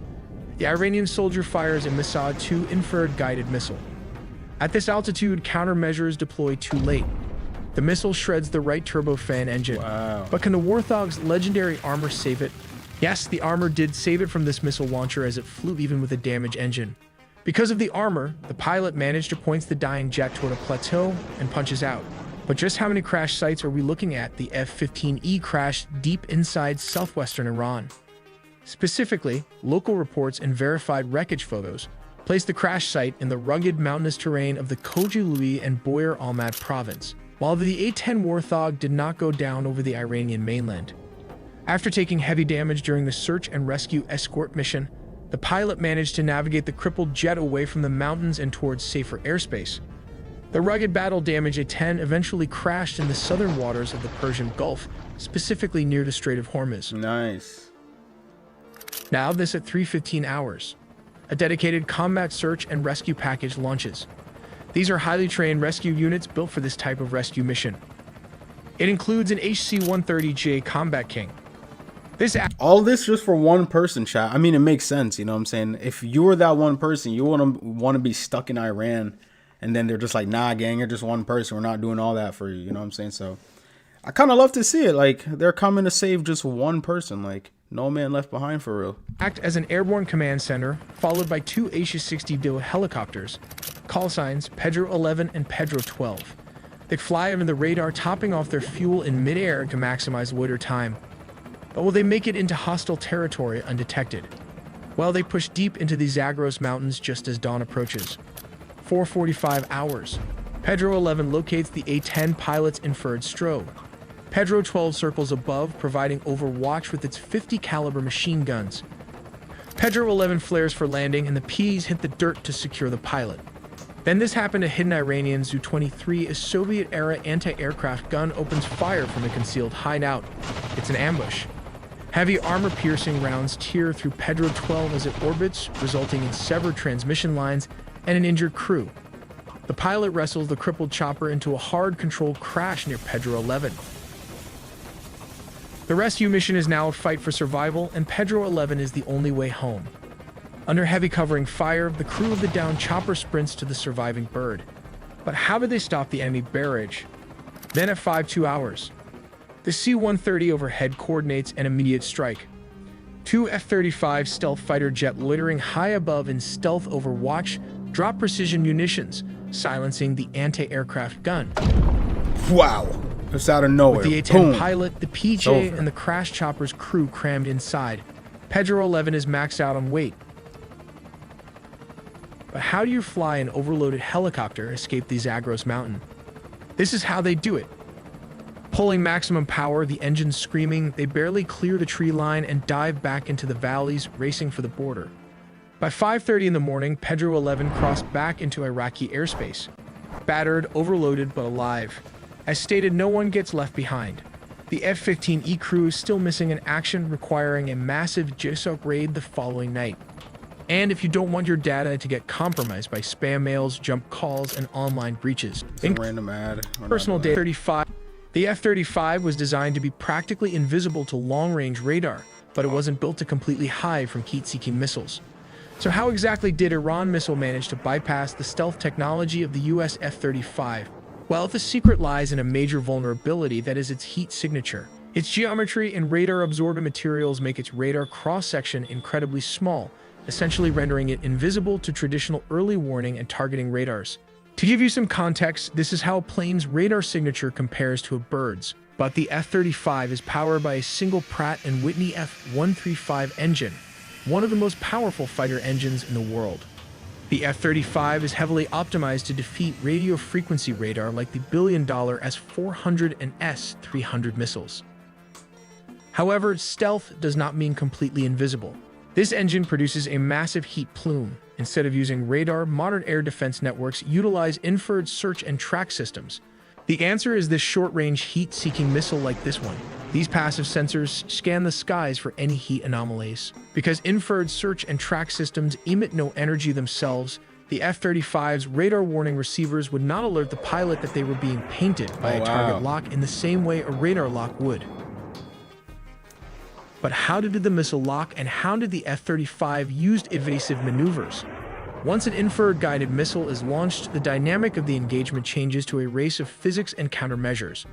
The Iranian soldier fires a Masad-2 infrared guided missile. At this altitude, countermeasures deploy too late. The missile shreds the right turbofan engine. Wow. But can the Warthog's legendary armor save it? Yes, the armor did save it from this missile launcher as it flew even with a damaged engine. Because of the armor, the pilot managed to point the dying jet toward a plateau and punches out. But just how many crash sites are we looking at? The F-15E crashed deep inside southwestern Iran. Specifically, local reports and verified wreckage photos place the crash site in the rugged mountainous terrain of the Khojaly and Boyar Almad province, while the A-10 Warthog did not go down over the Iranian mainland. After taking heavy damage during the search and rescue escort mission, the pilot managed to navigate the crippled jet away from the mountains and towards safer airspace. The rugged battle-damaged A-10 eventually crashed in the southern waters of the Persian Gulf, specifically near the Strait of Hormuz. Nice. Now this at 3:15 hours. A dedicated combat search and rescue package launches. These are highly trained rescue units built for this type of rescue mission. It includes an HC-130J Combat King. All this just for one person, chat. I mean, it makes sense, you know what I'm saying? If you were that one person, you wouldn't want to be stuck in Iran, and then they're just like, nah, gang, you're just one person. We're not doing all that for you, you know what I'm saying? So I kind of love to see it. Like, they're coming to save just one person. Like, no man left behind for real. Act as an airborne command center, followed by two HA-60 helicopters, call signs Pedro 11 and Pedro 12. They fly under the radar, topping off their fuel in midair to maximize loiter time. But will they make it into hostile territory undetected? Well, they push deep into the Zagros Mountains just as dawn approaches. 4:45 hours. Pedro 11 locates the A-10 pilot's inferred strobe. Pedro 12 circles above, providing overwatch with its 50 caliber machine guns. Pedro 11 flares for landing, and the Ps hit the dirt to secure the pilot. Then this happened to hidden Iranian Zu-23, a Soviet-era anti-aircraft gun opens fire from a concealed hideout. It's an ambush. Heavy armor-piercing rounds tear through Pedro 12 as it orbits, resulting in severed transmission lines and an injured crew. The pilot wrestles the crippled chopper into a hard controlled crash near Pedro 11. The rescue mission is now a fight for survival, and Pedro 11 is the only way home. Under heavy covering fire, the crew of the downed chopper sprints to the surviving bird. But how did they stop the enemy barrage? Then at 5:02 hours, the C-130 overhead coordinates an immediate strike. Two F-35 stealth fighter jet loitering high above in stealth overwatch drop precision munitions, silencing the anti-aircraft gun. Wow. It's out of nowhere. With the A-10 Boom. pilot, the PJ, and the crash chopper's crew crammed inside, Pedro 11 is maxed out on weight. But how do you fly an overloaded helicopter escape the Zagros Mountain? This is how they do it. Pulling maximum power, the engines screaming, they barely clear the tree line and dive back into the valleys, racing for the border. By 5:30 in the morning, Pedro 11 crossed back into Iraqi airspace. Battered, overloaded, but alive. As stated, no one gets left behind. The F-15E crew is still missing in action, requiring a massive JSOC raid the following night. And if you don't want your data to get compromised by spam mails, jump calls, and online breaches. It's a random ad. Personal data 35. The F-35 was designed to be practically invisible to long-range radar, but it wasn't built to completely hide from heat-seeking missiles. So how exactly did Iran missile manage to bypass the stealth technology of the US F-35? Well, the secret lies in a major vulnerability that is its heat signature. Its geometry and radar-absorbent materials make its radar cross-section incredibly small, essentially rendering it invisible to traditional early warning and targeting radars. To give you some context, this is how a plane's radar signature compares to a bird's. But the F-35 is powered by a single Pratt & Whitney F-135 engine, one of the most powerful fighter engines in the world. The F-35 is heavily optimized to defeat radio frequency radar like the billion-dollar S-400 and S-300 missiles. However, stealth does not mean completely invisible. This engine produces a massive heat plume. Instead of using radar, modern air defense networks utilize inferred search and track systems. The answer is this short-range heat-seeking missile like this one. These passive sensors scan the skies for any heat anomalies. Because inferred search and track systems emit no energy themselves, the F-35's radar warning receivers would not alert the pilot that they were being painted by a target lock in the same way a radar lock would. But how did the missile lock, and how did the F-35 use evasive maneuvers? Once an inferred guided missile is launched, the dynamic of the engagement changes to a race of physics and countermeasures.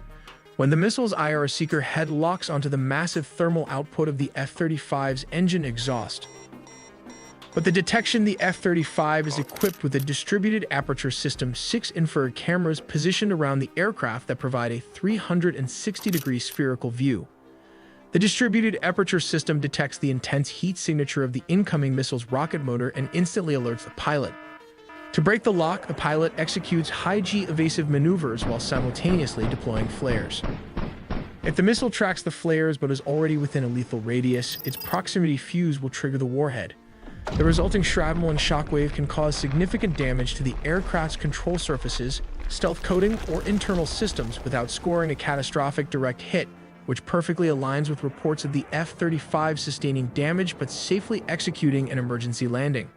When the missile's IR seeker head locks onto the massive thermal output of the F-35's engine exhaust. But the detection, the F-35 is equipped with a distributed aperture system, 6 inferred cameras positioned around the aircraft that provide a 360-degree spherical view. The distributed aperture system detects the intense heat signature of the incoming missile's rocket motor and instantly alerts the pilot. To break the lock, the pilot executes high-G evasive maneuvers while simultaneously deploying flares. If the missile tracks the flares but is already within a lethal radius, its proximity fuse will trigger the warhead. The resulting shrapnel and shockwave can cause significant damage to the aircraft's control surfaces, stealth coating, or internal systems without scoring a catastrophic direct hit, which perfectly aligns with reports of the F-35 sustaining damage but safely executing an emergency landing.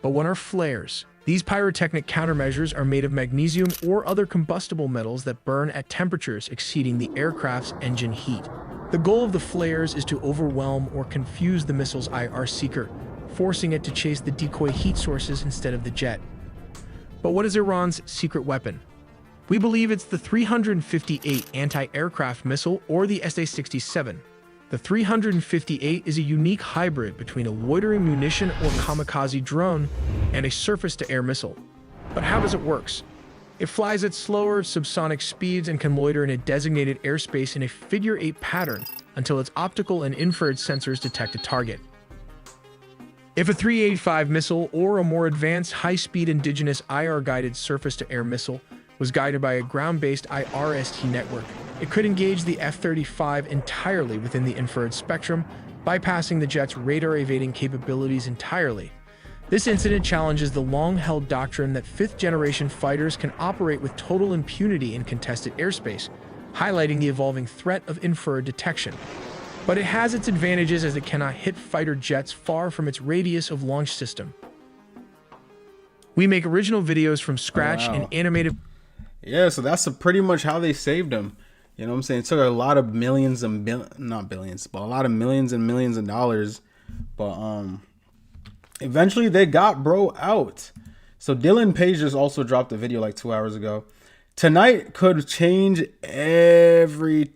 But what are flares? These pyrotechnic countermeasures are made of magnesium or other combustible metals that burn at temperatures exceeding the aircraft's engine heat. The goal of the flares is to overwhelm or confuse the missile's IR seeker, forcing it to chase the decoy heat sources instead of the jet. But what is Iran's secret weapon? We believe it's the 358 anti-aircraft missile, or the SA-67. The 358 is a unique hybrid between a loitering munition or kamikaze drone and a surface-to-air missile. But how does it work? It flies at slower subsonic speeds and can loiter in a designated airspace in a figure-8 pattern until its optical and infrared sensors detect a target. If a 385 missile or a more advanced high-speed indigenous IR-guided surface-to-air missile was guided by a ground-based IRST network, it could engage the F-35 entirely within the infrared spectrum, bypassing the jet's radar-evading capabilities entirely. This incident challenges the long-held doctrine that fifth-generation fighters can operate with total impunity in contested airspace, highlighting the evolving threat of infrared detection. But it has its advantages as it cannot hit fighter jets far from its radius of launch system. We make original videos from scratch and animated... Yeah, so that's pretty much how they saved him. You know what I'm saying? It took a lot of millions and not billions, but a lot of millions and millions of dollars. But eventually they got bro out. So Dylan Page just also dropped a video like 2 hours ago. Tonight could change everything.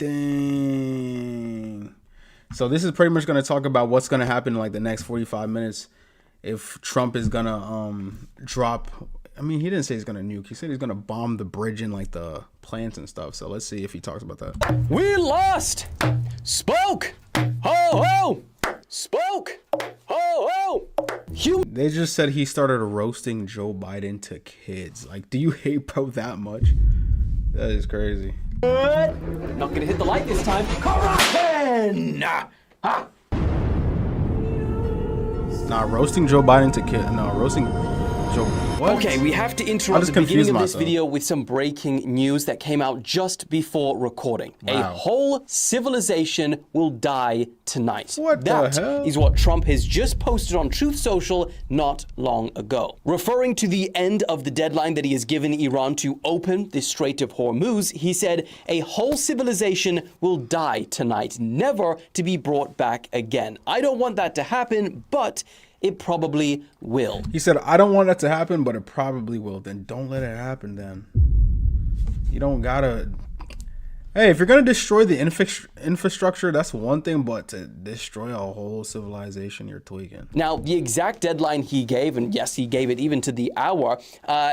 So this is pretty much going to talk about what's going to happen in like the next 45 minutes if Trump is going to drop. I mean, he didn't say he's going to nuke. He said he's going to bomb the bridge and like the plants and stuff. So let's see if he talks about that. We lost! Spoke! Ho ho! Spoke! Ho ho! They just said he started roasting Joe Biden to kids. Like, do you hate bro that much? That is crazy. Not gonna hit the light this time. Corruption! Nah, roasting Joe Biden to kids. No, roasting Joe. What? Okay, we have to interrupt the beginning of this video with some breaking news that came out just before recording. Wow. A whole civilization will die tonight. What the hell? Is what Trump has just posted on Truth Social not long ago. Referring to the end of the deadline that he has given Iran to open the Strait of Hormuz, he said, a whole civilization will die tonight, never to be brought back again. I don't want that to happen, but it probably will. He said, I don't want that to happen, but it probably will. Then don't let it happen then. You don't gotta... Hey, if you're gonna destroy the infrastructure, that's one thing, but to destroy a whole civilization, you're tweaking. Now, the exact deadline he gave, and yes, he gave it even to the hour,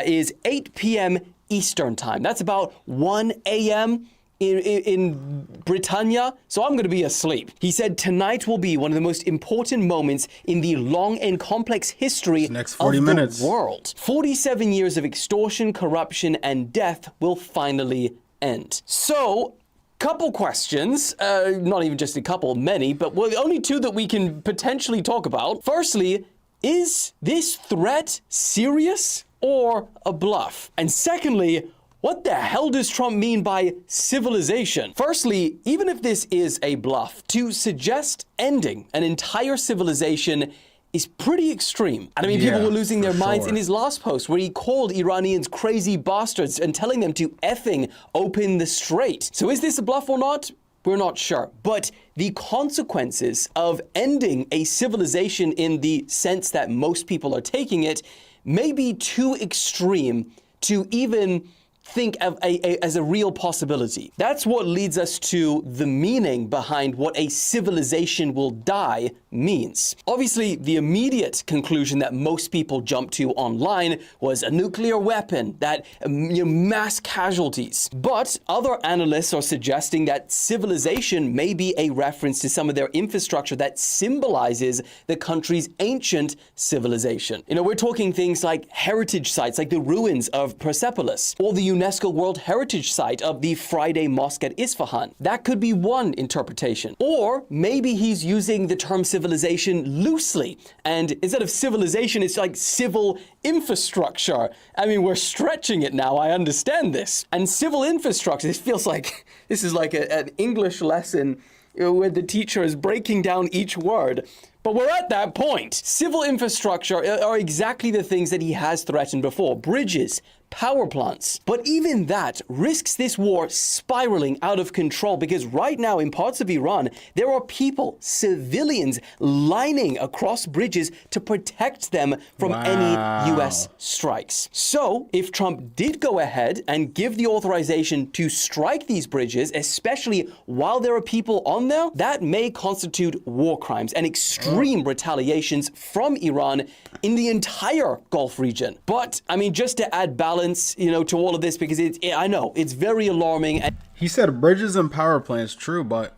is 8 p.m. Eastern time. That's about 1 a.m. in Britannia, so I'm going to be asleep. He said tonight will be one of the most important moments in the long and complex history next 40 of minutes. the world. 47 years of extortion, corruption, and death will finally end. So, couple questions, not even just a couple, many, but only two that we can potentially talk about. Firstly, is this threat serious or a bluff? And secondly, what the hell does Trump mean by civilization? Firstly, even if this is a bluff, to suggest ending an entire civilization is pretty extreme. And I mean, people were losing their minds in his last post where he called Iranians crazy bastards and telling them to effing open the strait. So is this a bluff or not? We're not sure. But the consequences of ending a civilization in the sense that most people are taking it may be too extreme to even think of as a real possibility. That's what leads us to the meaning behind what a civilization will die means. Obviously, the immediate conclusion that most people jump to online was a nuclear weapon, that mass casualties. But other analysts are suggesting that civilization may be a reference to some of their infrastructure that symbolizes the country's ancient civilization. You know, we're talking things like heritage sites, like the ruins of Persepolis, or the UNESCO World Heritage Site of the Friday Mosque at Isfahan. That could be one interpretation. Or maybe he's using the term civilization loosely, and instead of civilization, it's like civil infrastructure. I mean, we're stretching it now, I understand this. And civil infrastructure, this feels like, this is like an English lesson where the teacher is breaking down each word. But we're at that point. Civil infrastructure are exactly the things that he has threatened before. Bridges, power plants. But even that risks this war spiraling out of control because right now in parts of Iran, there are people, civilians, lining across bridges to protect them from any US strikes. So if Trump did go ahead and give the authorization to strike these bridges, especially while there are people on there, that may constitute war crimes and extreme retaliations from Iran in the entire Gulf region. But I mean, just to add balance, to all of this, because I know it's very alarming. He said bridges and power plants, true, but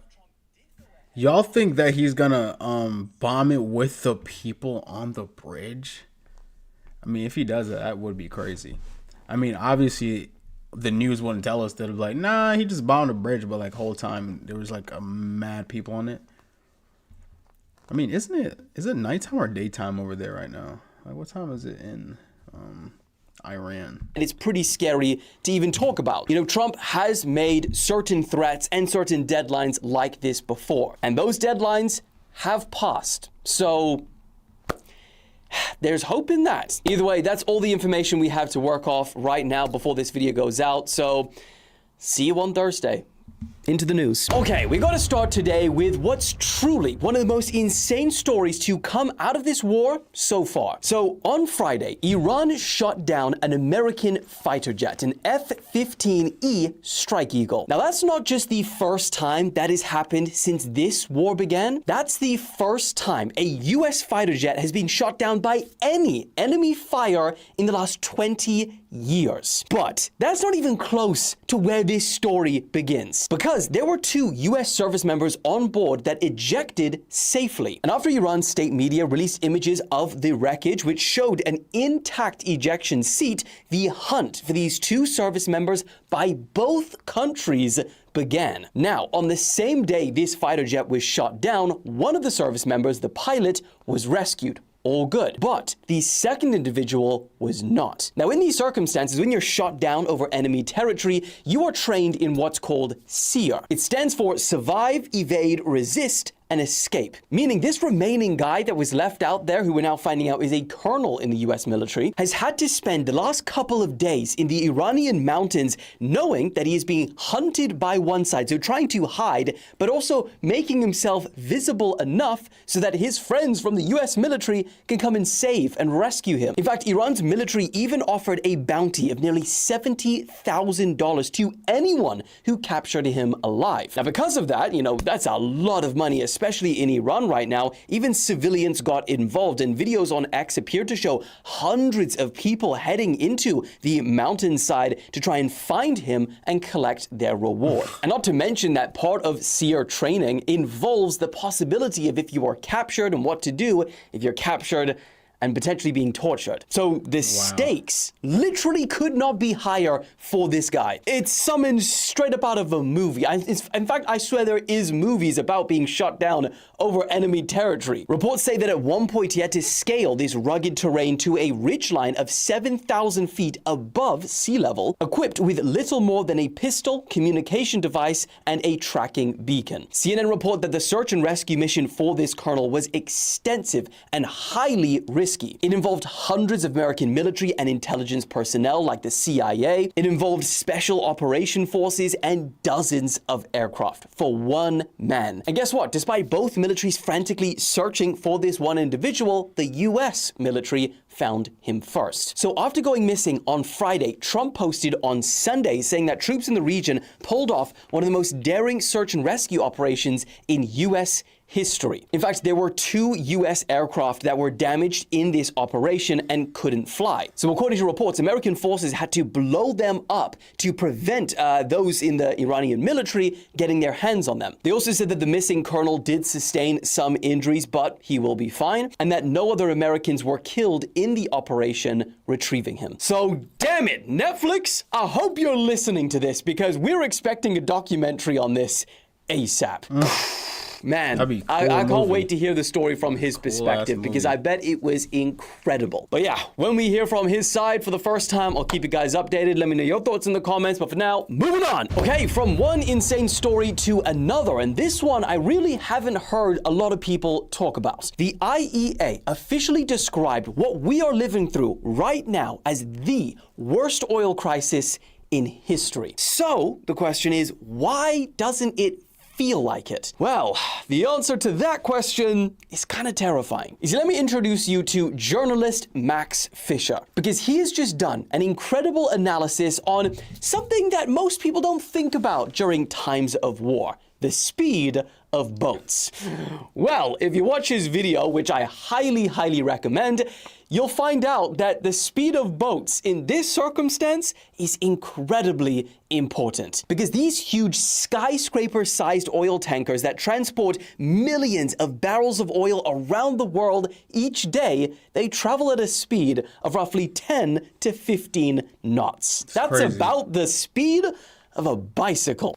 y'all think that he's gonna bomb it with the people on the bridge? I mean, if he does it, that would be crazy. I mean, obviously the news wouldn't tell us that. It'd be like, nah, he just bombed a bridge, but like whole time there was like a mad people on it. I mean, is it nighttime or daytime over there right now? Like, what time is it in Iran? And it's pretty scary to even talk about. Trump has made certain threats and certain deadlines like this before, and those deadlines have passed. So there's hope in that. Either way, that's all the information we have to work off right now before this video goes out. So see you on Thursday. Into the news. Okay, we gotta start today with what's truly one of the most insane stories to come out of this war so far. So on Friday, Iran shot down an American fighter jet, an F-15E Strike Eagle. Now that's not just the first time that has happened since this war began. That's the first time a US fighter jet has been shot down by any enemy fire in the last 20 years. But that's not even close to where this story begins, because there were 2 US service members on board that ejected safely. And after Iran's state media released images of the wreckage, which showed an intact ejection seat, the hunt for these 2 service members by both countries began. Now, on the same day this fighter jet was shot down, one of the service members, the pilot, was rescued. All good. But the second individual was not. Now, in these circumstances, when you're shot down over enemy territory, you are trained in what's called SEER. It stands for Survive, Evade, Resist, and Escape. Meaning this remaining guy that was left out there, who we're now finding out is a colonel in the US military, has had to spend the last couple of days in the Iranian mountains knowing that he is being hunted by one side, so trying to hide, but also making himself visible enough so that his friends from the US military can come and save and rescue him. In fact, Iran's military even offered a bounty of nearly $70,000 to anyone who captured him alive. Now, because of that, that's a lot of money, especially especially in Iran right now, even civilians got involved, and videos on X appeared to show hundreds of people heading into the mountainside to try and find him and collect their reward. And not to mention that part of seer training involves the possibility of if you are captured and what to do if you're captured and potentially being tortured. So the stakes literally could not be higher for this guy. It's summoned straight up out of a movie. In fact, I swear there is movies about being shot down over enemy territory. Reports say that at one point he had to scale this rugged terrain to a ridgeline of 7,000 feet above sea level, equipped with little more than a pistol, communication device, and a tracking beacon. CNN report that the search and rescue mission for this colonel was extensive and highly risky. It involved hundreds of American military and intelligence personnel like the CIA. It involved special operation forces and dozens of aircraft for one man. And guess what? Despite both militaries frantically searching for this one individual, the US military found him first. So after going missing on Friday, Trump posted on Sunday saying that troops in the region pulled off one of the most daring search and rescue operations in US history. In fact, there were 2 US aircraft that were damaged in this operation and couldn't fly. So according to reports, American forces had to blow them up to prevent those in the Iranian military getting their hands on them. They also said that the missing colonel did sustain some injuries, but he will be fine, and that no other Americans were killed in the operation retrieving him. So damn it, Netflix, I hope you're listening to this because we're expecting a documentary on this ASAP. Man, Cool I can't movie. wait to hear the story from his perspective because I bet it was incredible. But yeah, when we hear from his side for the first time, I'll keep you guys updated. Let me know your thoughts in the comments. But for now, moving on. Okay, from one insane story to another. And this one I really haven't heard a lot of people talk about. The IEA officially described what we are living through right now as the worst oil crisis in history. So the question is, why doesn't it feel like it? Well, the answer to that question is kind of terrifying. You see, let me introduce you to journalist Max Fisher, because he has just done an incredible analysis on something that most people don't think about during times of war: the speed of boats. Well, if you watch his video, which I highly recommend, you'll find out that the speed of boats in this circumstance is incredibly important, because these huge skyscraper-sized oil tankers that transport millions of barrels of oil around the world each day, they travel at a speed of roughly 10 to 15 knots. That's crazy. about the speed of a bicycle.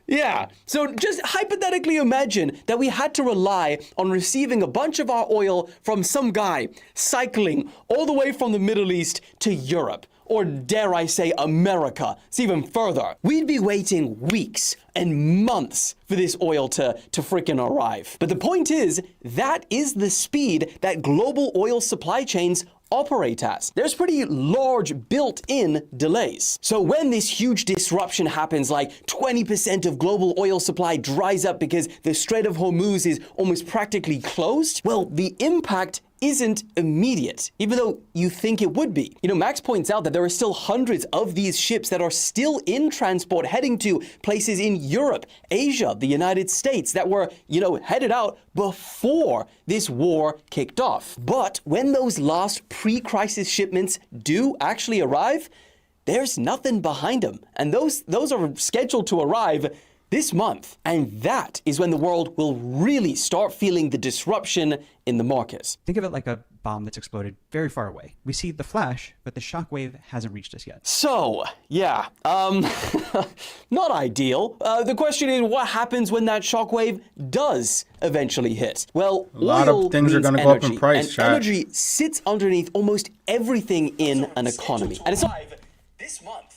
Yeah, so just hypothetically imagine that we had to rely on receiving a bunch of our oil from some guy cycling all the way from the Middle East to Europe, or dare I say America. It's even further. We'd be waiting weeks and months for this oil to freaking arrive. But the point is, that is the speed that global oil supply chains operate at. There's pretty large built-in delays. So when this huge disruption happens, like 20% of global oil supply dries up because the Strait of Hormuz is almost practically closed, well, the impact isn't immediate, even though you think it would be. You know, Max points out that there are still hundreds of these ships that are still in transport heading to places in Europe, Asia, the United States that were, headed out before this war kicked off. But when those last pre-crisis shipments do actually arrive, there's nothing behind them. And those are scheduled to arrive this month. And that is when the world will really start feeling the disruption in the market. Think of it like a bomb that's exploded very far away. We see the flash, but the shockwave hasn't reached us yet. So, yeah, not ideal. The question is, what happens when that shockwave does eventually hit? Well, a lot of things are going to go up in price, and energy sits underneath almost everything in an economy. And it's this month.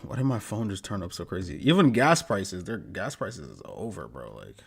Why did my phone just turn up so crazy? Even gas prices, gas prices is over, bro. Like,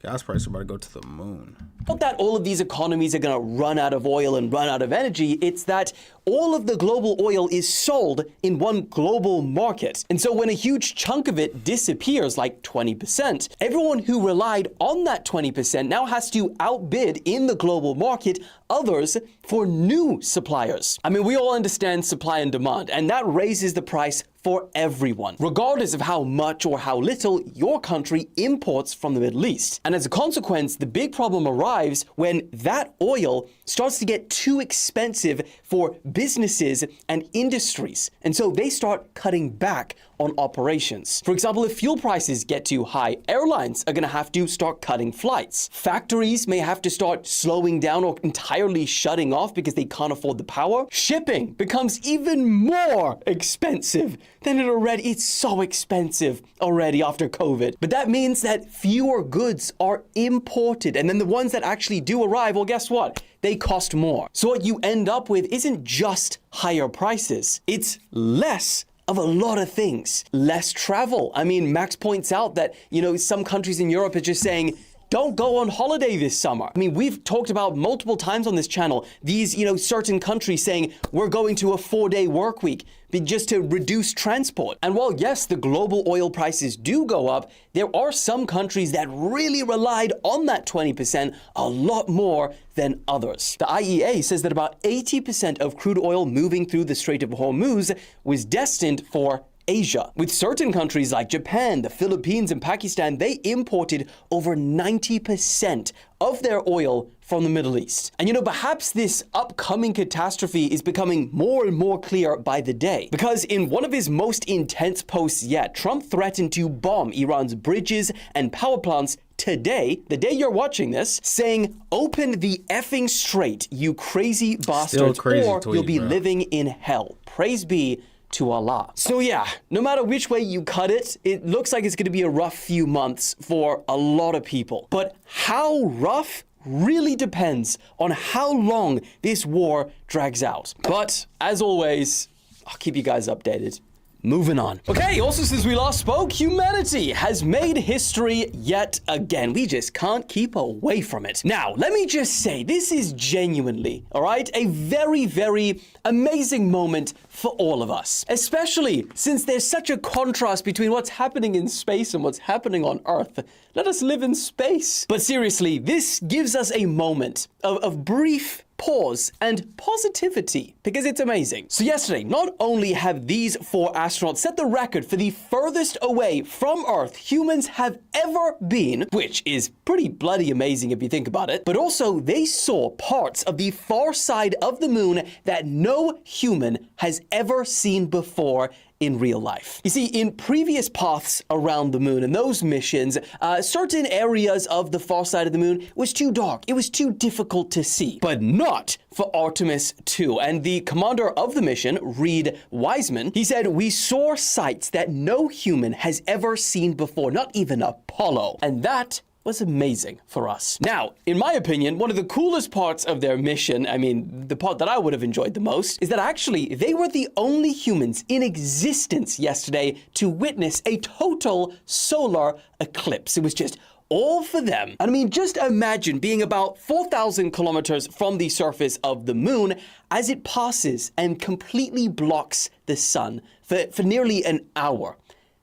gas prices are about to go to the moon. Not that all of these economies are going to run out of oil and run out of energy. It's that all of the global oil is sold in one global market. And so when a huge chunk of it disappears, like 20%, everyone who relied on that 20% now has to outbid in the global market others for new suppliers. I mean, we all understand supply and demand, and that raises the price for everyone, regardless of how much or how little your country imports from the Middle East. And as a consequence, the big problem arrives when that oil starts to get too expensive for businesses and industries. And so they start cutting back on operations. For example, if fuel prices get too high, airlines are going to have to start cutting flights. Factories may have to start slowing down or entirely shutting off because they can't afford the power. Shipping becomes even more expensive than it already. It's so expensive already after COVID. But that means that fewer goods are imported. And then the ones that actually do arrive, well, guess what? They cost more. So what you end up with isn't just higher prices. It's less of a lot of things. Less travel. I mean, Max points out that, some countries in Europe are just saying, don't go on holiday this summer. I mean, we've talked about multiple times on this channel, these, certain countries saying, we're going to a 4-day work week just to reduce transport. And while, yes, the global oil prices do go up, there are some countries that really relied on that 20% a lot more than others. The IEA says that about 80% of crude oil moving through the Strait of Hormuz was destined for Asia. With certain countries like Japan, the Philippines, and Pakistan, they imported over 90% of their oil from the Middle East. And perhaps this upcoming catastrophe is becoming more and more clear by the day. Because in one of his most intense posts yet, Trump threatened to bomb Iran's bridges and power plants today, the day you're watching this, saying, open the effing strait, you crazy bastards, or you'll be living in hell. Praise be to Allah. So yeah, no matter which way you cut it, it looks like it's going to be a rough few months for a lot of people. But how rough really depends on how long this war drags out. But as always, I'll keep you guys updated. Moving on. Okay, also since we last spoke, humanity has made history yet again. We just can't keep away from it. Now, let me just say, this is genuinely, all right, a very, very amazing moment for all of us. Especially since there's such a contrast between what's happening in space and what's happening on Earth. Let us live in space. But seriously, this gives us a moment of brief pause and positivity, because it's amazing. So yesterday, not only have these 4 astronauts set the record for the furthest away from Earth humans have ever been, which is pretty bloody amazing if you think about it, but also they saw parts of the far side of the moon that no human has ever seen before in real life. You see, in previous paths around the moon and those missions, certain areas of the far side of the moon was too dark. It was too difficult to see, but not for Artemis 2. And the commander of the mission, Reed Wiseman, he said, we saw sights that no human has ever seen before, not even Apollo. And that was amazing for us. Now, in my opinion, one of the coolest parts of their mission, I mean, the part that I would have enjoyed the most, is that actually they were the only humans in existence yesterday to witness a total solar eclipse. It was just all for them. And I mean, just imagine being about 4,000 kilometers from the surface of the moon as it passes and completely blocks the sun for nearly an hour.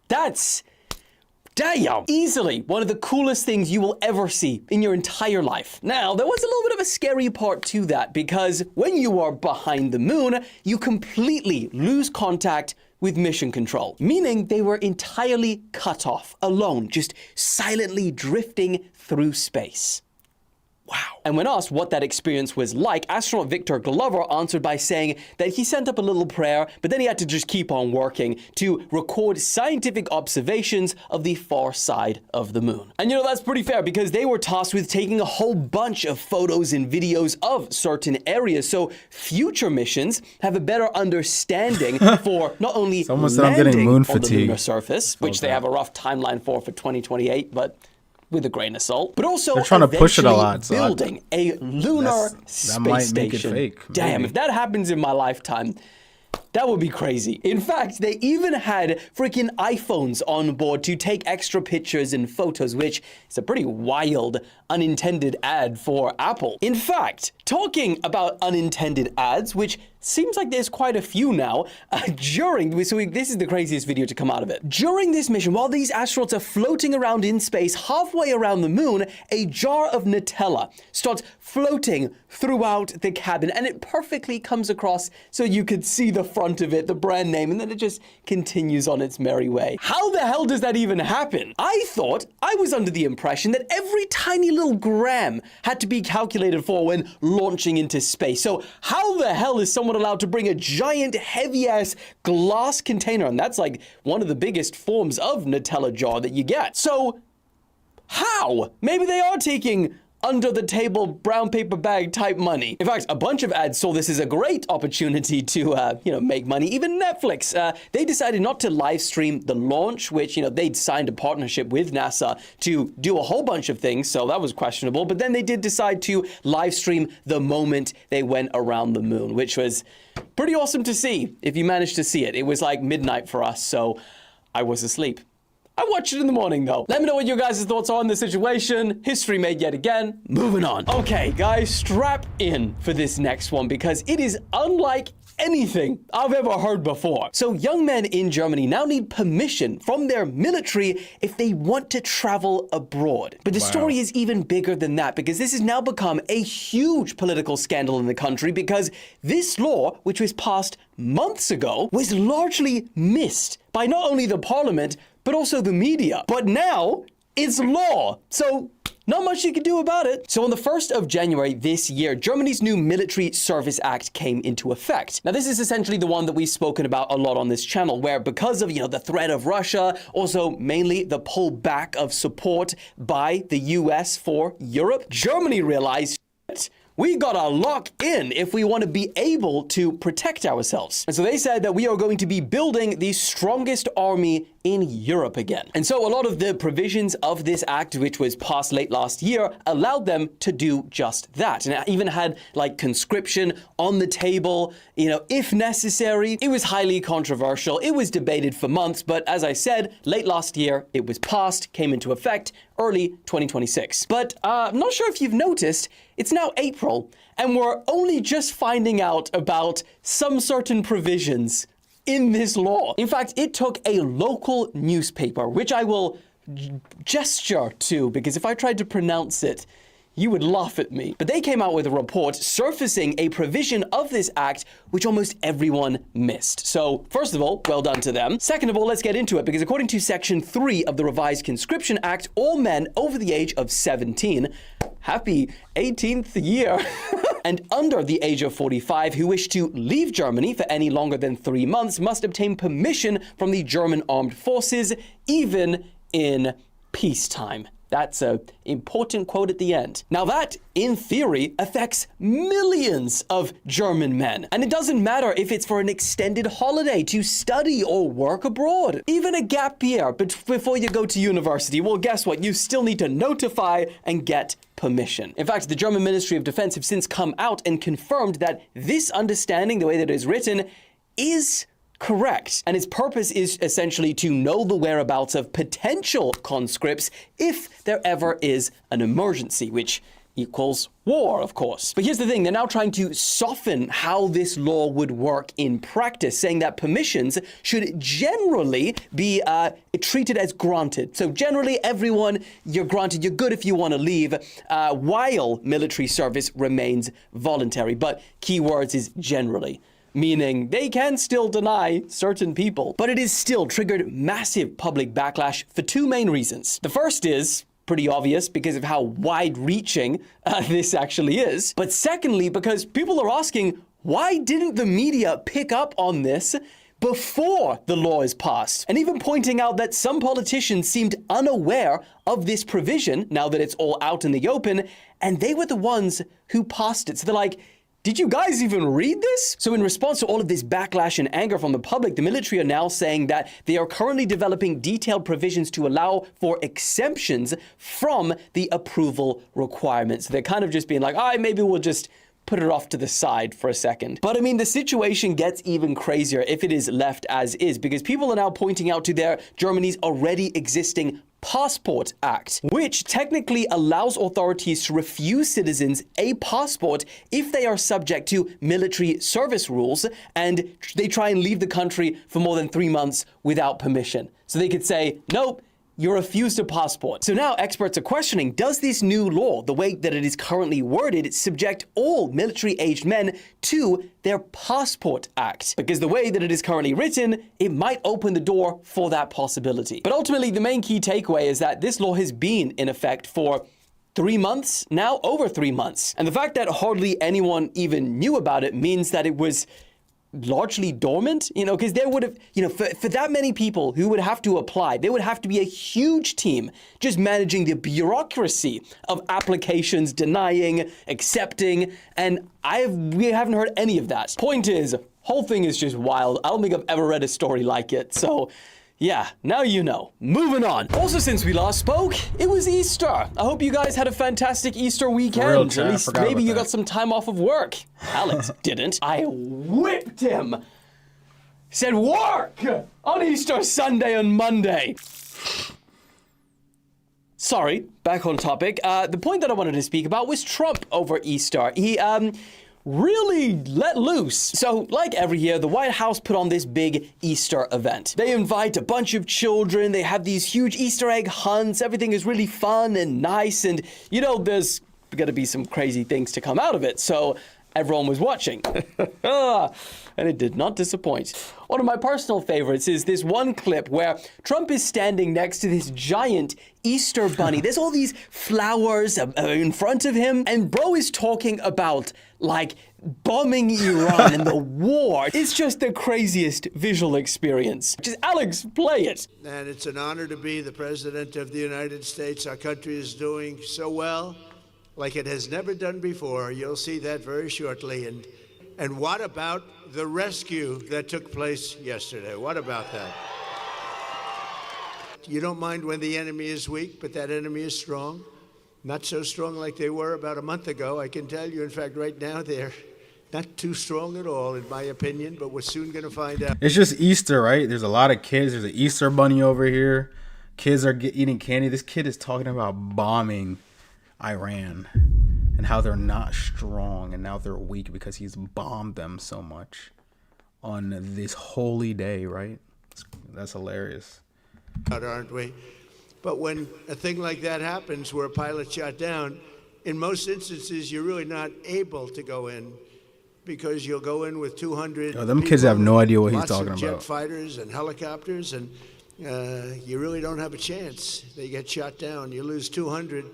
That's damn! Easily one of the coolest things you will ever see in your entire life. Now, there was a little bit of a scary part to that, because when you are behind the moon, you completely lose contact with mission control, meaning they were entirely cut off, alone, just silently drifting through space. Wow. And when asked what that experience was like, astronaut Victor Glover answered by saying that he sent up a little prayer, but then he had to just keep on working to record scientific observations of the far side of the moon. And that's pretty fair, because they were tasked with taking a whole bunch of photos and videos of certain areas, so future missions have a better understanding for not only Someone said I'm getting moon on fatigue. the lunar surface, which they have a rough timeline for 2028, but with a grain of salt, but also they're trying to push it a lot, so building a lunar space station. Fake, damn, if that happens in my lifetime, that would be crazy. In fact, they even had freaking iPhones on board to take extra pictures and photos, which is a pretty wild unintended ad for Apple. In fact, talking about unintended ads, which seems like there's quite a few now, this is the craziest video to come out of it. During this mission, while these astronauts are floating around in space halfway around the moon, a jar of Nutella starts floating throughout the cabin, and it perfectly comes across so you could see the front front of it, the brand name, and then it just continues on its merry way. How the hell does that even happen? I thought I was under the impression that every tiny little gram had to be calculated for when launching into space. So how the hell is someone allowed to bring a giant, heavy-ass glass container? And that's like one of the biggest forms of Nutella jar that you get. So how? Maybe they are taking under the table brown paper bag type money. In fact, a bunch of ads saw this as a great opportunity to, make money. Even Netflix, they decided not to live stream the launch, which, they'd signed a partnership with NASA to do a whole bunch of things. So that was questionable. But then they did decide to live stream the moment they went around the moon, which was pretty awesome to see if you managed to see it. It was like midnight for us, so I was asleep. I watched it in the morning, though. Let me know what your guys' thoughts are on the situation. History made yet again. Moving on. Okay, guys, strap in for this next one because it is unlike anything I've ever heard before. So young men in Germany now need permission from their military if they want to travel abroad. But the story is even bigger than that because this has now become a huge political scandal in the country because this law, which was passed months ago, was largely missed by not only the parliament, but also the media. But now it's law. So not much you can do about it. So on the 1st of January this year, Germany's new Military Service Act came into effect. Now, this is essentially the one that we've spoken about a lot on this channel, where because of, the threat of Russia, also mainly the pullback of support by the US for Europe, Germany realized, we gotta lock in if we want to be able to protect ourselves. And so they said that we are going to be building the strongest army in Europe again. And so a lot of the provisions of this act, which was passed late last year, allowed them to do just that. And it even had like conscription on the table, if necessary. It was highly controversial. It was debated for months, but as I said, late last year, it was passed, came into effect early 2026. But I'm not sure if you've noticed, it's now April, and we're only just finding out about some certain provisions in this law. In fact, it took a local newspaper, which I will gesture to, because if I tried to pronounce it, you would laugh at me. But they came out with a report surfacing a provision of this act which almost everyone missed. So, first of all, well done to them. Second of all, let's get into it, because according to Section 3 of the Revised Conscription Act, all men over the age of 17, happy 18th year, and under the age of 45 who wish to leave Germany for any longer than 3 months must obtain permission from the German armed forces, even in peacetime. That's an important quote at the end. Now that, in theory, affects millions of German men. And it doesn't matter if it's for an extended holiday to study or work abroad. Even a gap year before you go to university. Well, guess what? You still need to notify and get permission. In fact, the German Ministry of Defense have since come out and confirmed that this understanding, the way that it is written, is correct. And its purpose is essentially to know the whereabouts of potential conscripts if there ever is an emergency, which equals war, of course. But here's the thing, they're now trying to soften how this law would work in practice, saying that permissions should generally be treated as granted. So generally, everyone, you're granted, you're good if you want to leave, while military service remains voluntary. But keywords is generally, meaning they can still deny certain people. But it has still triggered massive public backlash for two main reasons. The first is pretty obvious because of how wide-reaching this actually is. But secondly, because people are asking, why didn't the media pick up on this before the law is passed? And even pointing out that some politicians seemed unaware of this provision now that it's all out in the open, and they were the ones who passed it. So they're like, did you guys even read this? So in response to all of this backlash and anger from the public, the military are now saying that they are currently developing detailed provisions to allow for exemptions from the approval requirements. They're kind of just being like, all right, maybe we'll just put it off to the side for a second. But I mean, the situation gets even crazier if it is left as is, because people are now pointing out to Germany's already existing Passport Act, which technically allows authorities to refuse citizens a passport if they are subject to military service rules and they try and leave the country for more than 3 months without permission. So they could say, nope, you're refused a passport. So now experts are questioning, does this new law, the way that it is currently worded, subject all military-aged men to their Passport Act? Because the way that it is currently written, it might open the door for that possibility. But ultimately, the main key takeaway is that this law has been in effect for 3 months now, over 3 months. And the fact that hardly anyone even knew about it means that it was largely dormant, because there would have, for that many people who would have to apply, there would have to be a huge team just managing the bureaucracy of applications, denying, accepting, and we haven't heard any of that. Point is, whole thing is just wild. I don't think I've ever read a story like it, so yeah, now you know. Moving on. Also, since we last spoke, it was Easter. I hope you guys had a fantastic Easter weekend. Real, At least maybe you got some time off of work. Alex didn't. I whipped him. Said work on Easter Sunday and Monday. Sorry, back on topic. The point that I wanted to speak about was Trump over Easter. He, really let loose. So, like every year, the White House put on this big Easter event. They invite a bunch of children, they have these huge Easter egg hunts, everything is really fun and nice, and, there's gonna be some crazy things to come out of it, so everyone was watching. And it did not disappoint. One of my personal favorites is this one clip where Trump is standing next to this giant Easter bunny. There's all these flowers in front of him, and bro is talking about, bombing Iran and the war. It's just the craziest visual experience. Just, Alex, play it. And it's an honor to be the President of the United States. Our country is doing so well, like it has never done before. You'll see that very shortly. And what about the rescue that took place yesterday? What about that? You don't mind when the enemy is weak, but that enemy is strong. Not so strong like they were about a month ago, I can tell you. In fact, right now, they're not too strong at all, in my opinion, but we're soon going to find out. It's just Easter, right? There's a lot of kids. There's an Easter bunny over here. Kids are eating candy. This kid is talking about bombing Iran and how they're not strong and now they're weak because he's bombed them so much on this holy day, right? That's hilarious. Aren't we? But when a thing like that happens where a pilot shot down, in most instances, you're really not able to go in because you'll go in with 200 them people, kids have no idea what he's talking lots of jet about. Fighters and helicopters, and you really don't have a chance. They get shot down. You lose 200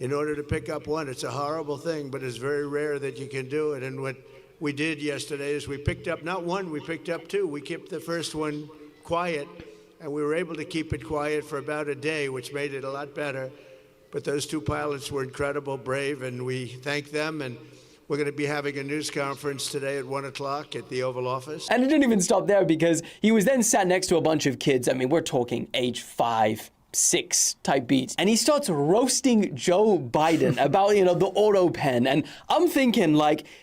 in order to pick up one. It's a horrible thing, but it's very rare that you can do it. And what we did yesterday is we picked up, not one, we picked up two. We kept the first one quiet, and we were able to keep it quiet for about a day, which made it a lot better. But those two pilots were incredible, brave, and we thank them. And we're going to be having a news conference today at 1 o'clock at the Oval Office. And it didn't even stop there, because he was then sat next to a bunch of kids. I mean, we're talking age 5, 6 type beats. And he starts roasting Joe Biden about, the auto pen. And I'm thinking,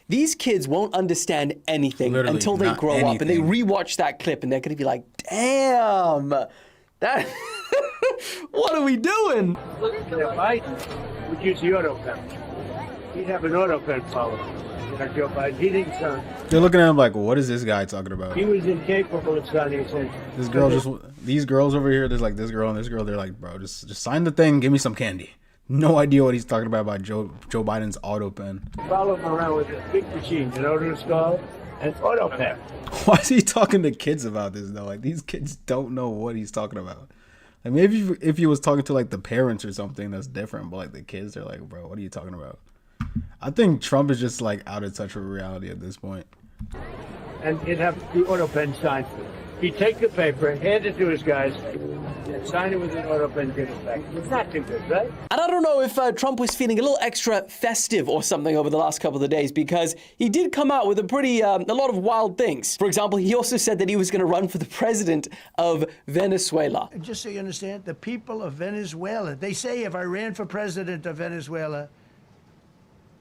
these kids won't understand anything until they grow up. And they rewatch that clip and they're going to be like, damn, that, what are we doing? Look at Biden would use the auto pen. He'd have an auto pen follow. Joe Biden, he didn't sign. They're looking at him like, what is this guy talking about? He was incapable of signing. These girls over here, there's this girl and this girl, they're like, bro, just sign the thing, give me some candy. No idea what he's talking about Joe Biden's auto pen. Follow him around with a big machine, an auto skull, and auto pen. Why is he talking to kids about this though? These kids don't know what he's talking about. Maybe if he was talking to the parents or something, that's different. But the kids, they're like, bro, what are you talking about? I think Trump is just out of touch with reality at this point. And he'd have the auto pen signed. He'd take the paper, hand it to his guys, and sign it with an auto pen, give it back. It's not too good, right? And I don't know if Trump was feeling a little extra festive or something over the last couple of days, because he did come out with a lot of wild things. For example, he also said that he was going to run for the president of Venezuela. And just so you understand, the people of Venezuela, they say if I ran for president of Venezuela,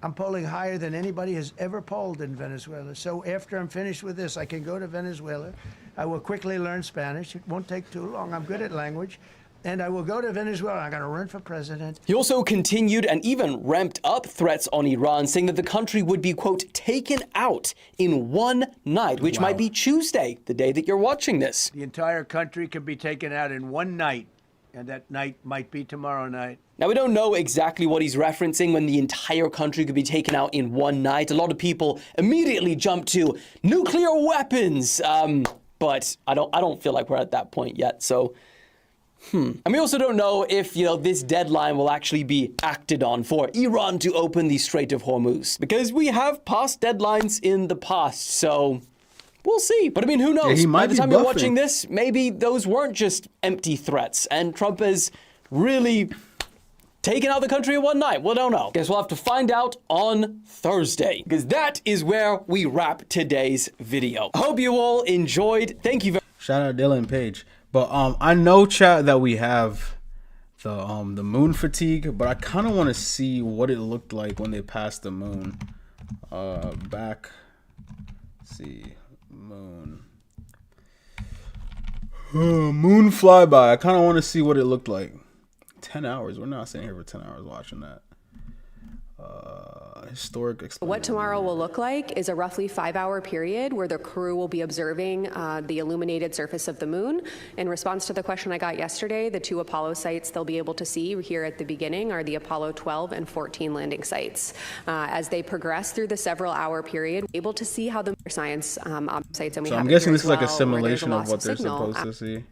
I'm polling higher than anybody has ever polled in Venezuela. So after I'm finished with this, I can go to Venezuela. I will quickly learn Spanish. It won't take too long. I'm good at language. And I will go to Venezuela. I'm going to run for president. He also continued and even ramped up threats on Iran, saying that the country would be, quote, taken out in one night, which might be Tuesday, the day that you're watching this. The entire country could be taken out in one night. And that night might be tomorrow night. Now, we don't know exactly what he's referencing when the entire country could be taken out in one night. A lot of people immediately jump to nuclear weapons. But I don't feel like we're at that point yet. So, And we also don't know if, this deadline will actually be acted on for Iran to open the Strait of Hormuz. Because we have passed deadlines in the past, so we'll see. But I mean, who knows? Yeah, he might By the be time you're bluffing. watching this, maybe those weren't just empty threats, and Trump has really taken out the country in one night. We don't know. Guess we'll have to find out on Thursday, because that is where we wrap today's video. I hope you all enjoyed. Thank you very much. Shout out Dylan Page. But I know, chat, that we have the moon fatigue, but I kind of want to see what it looked like when they passed the moon. Back. Let's see, moon. Moon flyby. I kind of want to see what it looked like. 10 hours. We're not sitting here for 10 hours watching that. Historic explanation. What tomorrow will look like is a roughly 5-hour period where the crew will be observing the illuminated surface of the moon. In response to the question I got yesterday, the 2 Apollo sites they'll be able to see here at the beginning are the Apollo 12 and 14 landing sites. As they progress through the several-hour period, we're able to see how the science sites, and we So have I'm it here guessing this as is like a well, where there's simulation of loss what they're signal. supposed to see.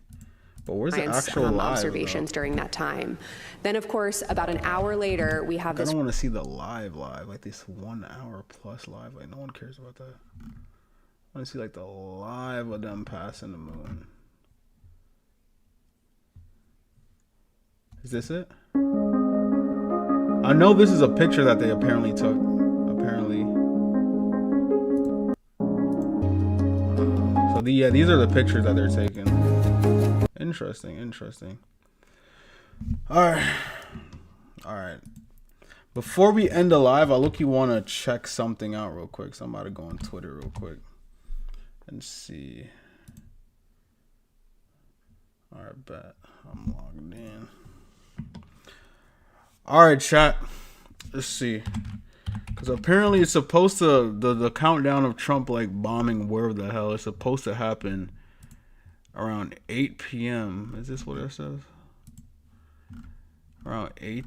But where's the Science, actual live, observations during that time. Then, of course, about an hour later, we have I this. don't want to see the live, like this 1 hour plus live. Like, no one cares about that. I want to see like the live of them passing the moon. Is this it? I know this is a picture that they apparently took. So these are the pictures that they're taking. Interesting. All right. Before we end the live, I look you want to check something out real quick. So I'm about to go on Twitter real quick and see. All right, bet I'm logged in. All right, chat. Let's see. Because apparently it's supposed to, the countdown of Trump like bombing where the hell is supposed to happen around 8 p.m. Is this what it says? Around 8.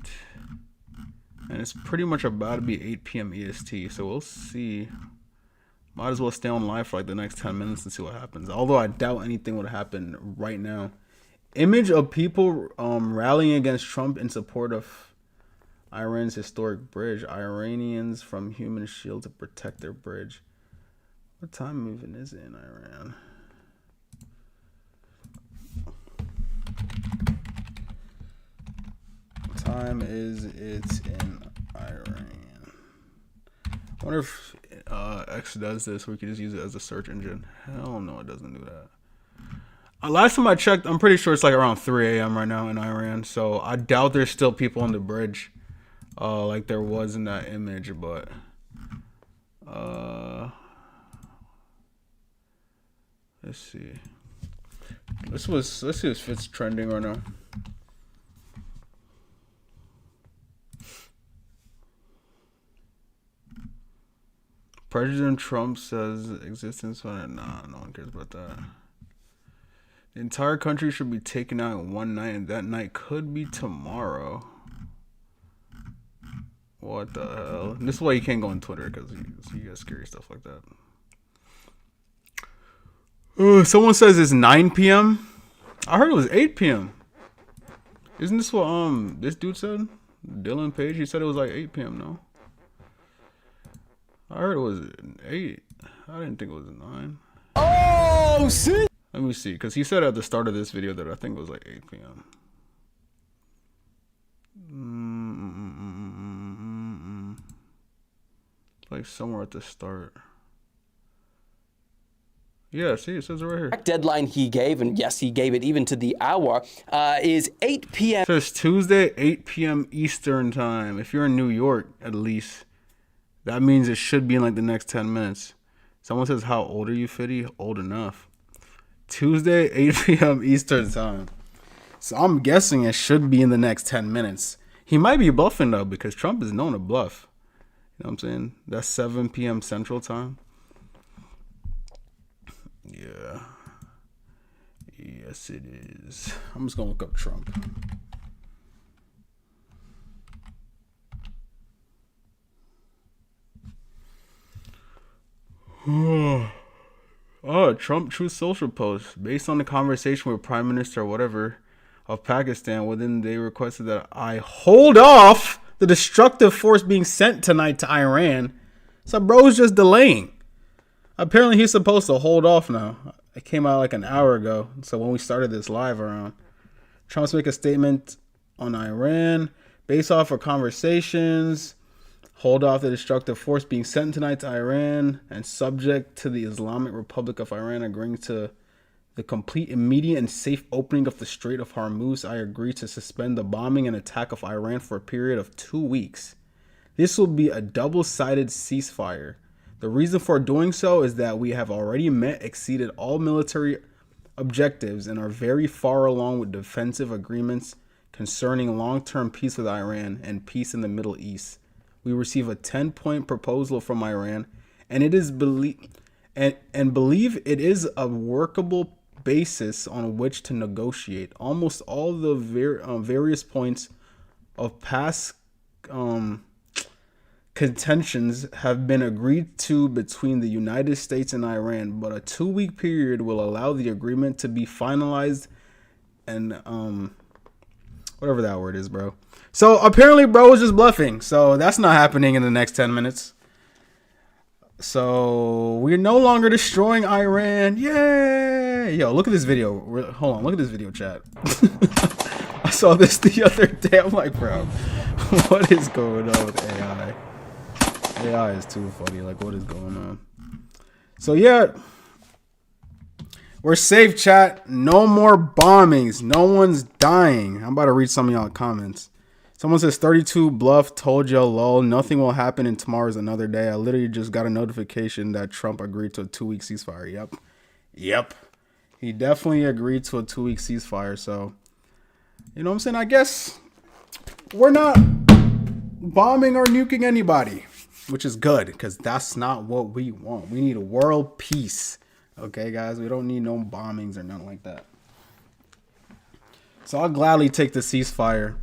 And it's pretty much about to be 8 p.m. EST. So we'll see. Might as well stay on live for like the next 10 minutes and see what happens. Although I doubt anything would happen right now. Image of people rallying against Trump in support of Iran's historic bridge. Iranians from human shield to protect their bridge. What time even is it in Iran? What time is it in Iran? I wonder if X does this, we could just use it as a search engine. Hell no, it doesn't do that. Last time I checked, I'm pretty sure it's like around 3 a.m. right now in Iran. So I doubt there's still people on the bridge, like there was in that image. But let's see. Let's see if it's trending right now. President Trump says existence when nah, no one cares about that. The entire country should be taken out in one night, and that night could be tomorrow. What the hell? This is why you can't go on Twitter, because you get scary stuff like that. Someone says it's 9 p.m. I heard it was 8 p.m. Isn't this what this dude said? Dylan Page, he said it was like 8 p.m. No? I heard it was 8. I didn't think it was 9. Oh, shit! Let me see, because he said at the start of this video that I think it was like 8 p.m. Like somewhere at the start. Yeah, see, it says it right here. Deadline he gave, and yes, he gave it even to the hour, is 8 p.m. It says Tuesday, 8 p.m. Eastern time. If you're in New York, at least, that means it should be in like the next 10 minutes. Someone says, how old are you, Fitty? Old enough. Tuesday, 8 p.m. Eastern time. So I'm guessing it should be in the next 10 minutes. He might be bluffing, though, because Trump is known to bluff. You know what I'm saying? That's 7 p.m. Central time. Yes, it is. I'm just gonna look up Trump. Oh, Trump Truth Social post. Based on the conversation with Prime Minister or whatever of Pakistan, within they requested that I hold off the destructive force being sent tonight to Iran. So bro's just delaying. Apparently he's supposed to hold off now. It came out like an hour ago. So when we started this live around, Trump's make a statement on Iran based off of conversations. Hold off the destructive force being sent tonight to Iran and subject to the Islamic Republic of Iran agreeing to the complete, immediate, and safe opening of the Strait of Hormuz. I agree to suspend the bombing and attack of Iran for a period of 2 weeks. This will be a double-sided ceasefire. The reason for doing so is that we have already exceeded all military objectives and are very far along with defensive agreements concerning long-term peace with Iran and peace in the Middle East. We receive a 10-point proposal from Iran, and it is believe it is a workable basis on which to negotiate. Almost all the various points of past contentions have been agreed to between the United States and Iran, but a 2-week period will allow the agreement to be finalized and whatever that word is, bro. So apparently bro was just bluffing. So that's not happening in the next 10 minutes. So we're no longer destroying Iran. Yay! Yo, look at this video. Hold on, look at this video, chat. I saw this the other day. I'm like, bro, what is going on with AI? AI is too funny. Like, what is going on? So yeah, we're safe, chat. No more bombings. No one's dying. I'm about to read some of y'all comments. Someone says 32 bluff, told y'all lol, nothing will happen and tomorrow's another day. I literally just got a notification that Trump agreed to a 2-week ceasefire. Yep. He definitely agreed to a 2-week ceasefire. So, you know what I'm saying? I guess we're not bombing or nuking anybody, which is good because that's not what we want. We need a world peace. Okay, guys? We don't need no bombings or nothing like that. So I'll gladly take the ceasefire.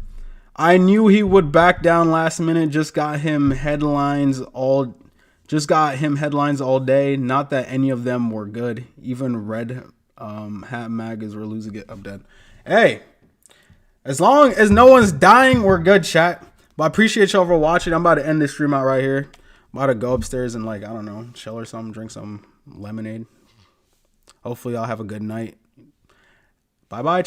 I knew he would back down last minute. Just got him headlines all day. Not that any of them were good. Even Red Hat Magas were losing it. I'm dead. Hey, as long as no one's dying, we're good, chat. But I appreciate y'all for watching. I'm about to end this stream out right here. I'm about to go upstairs and, like, I don't know, chill or something, drink some lemonade. Hopefully y'all have a good night. Bye-bye.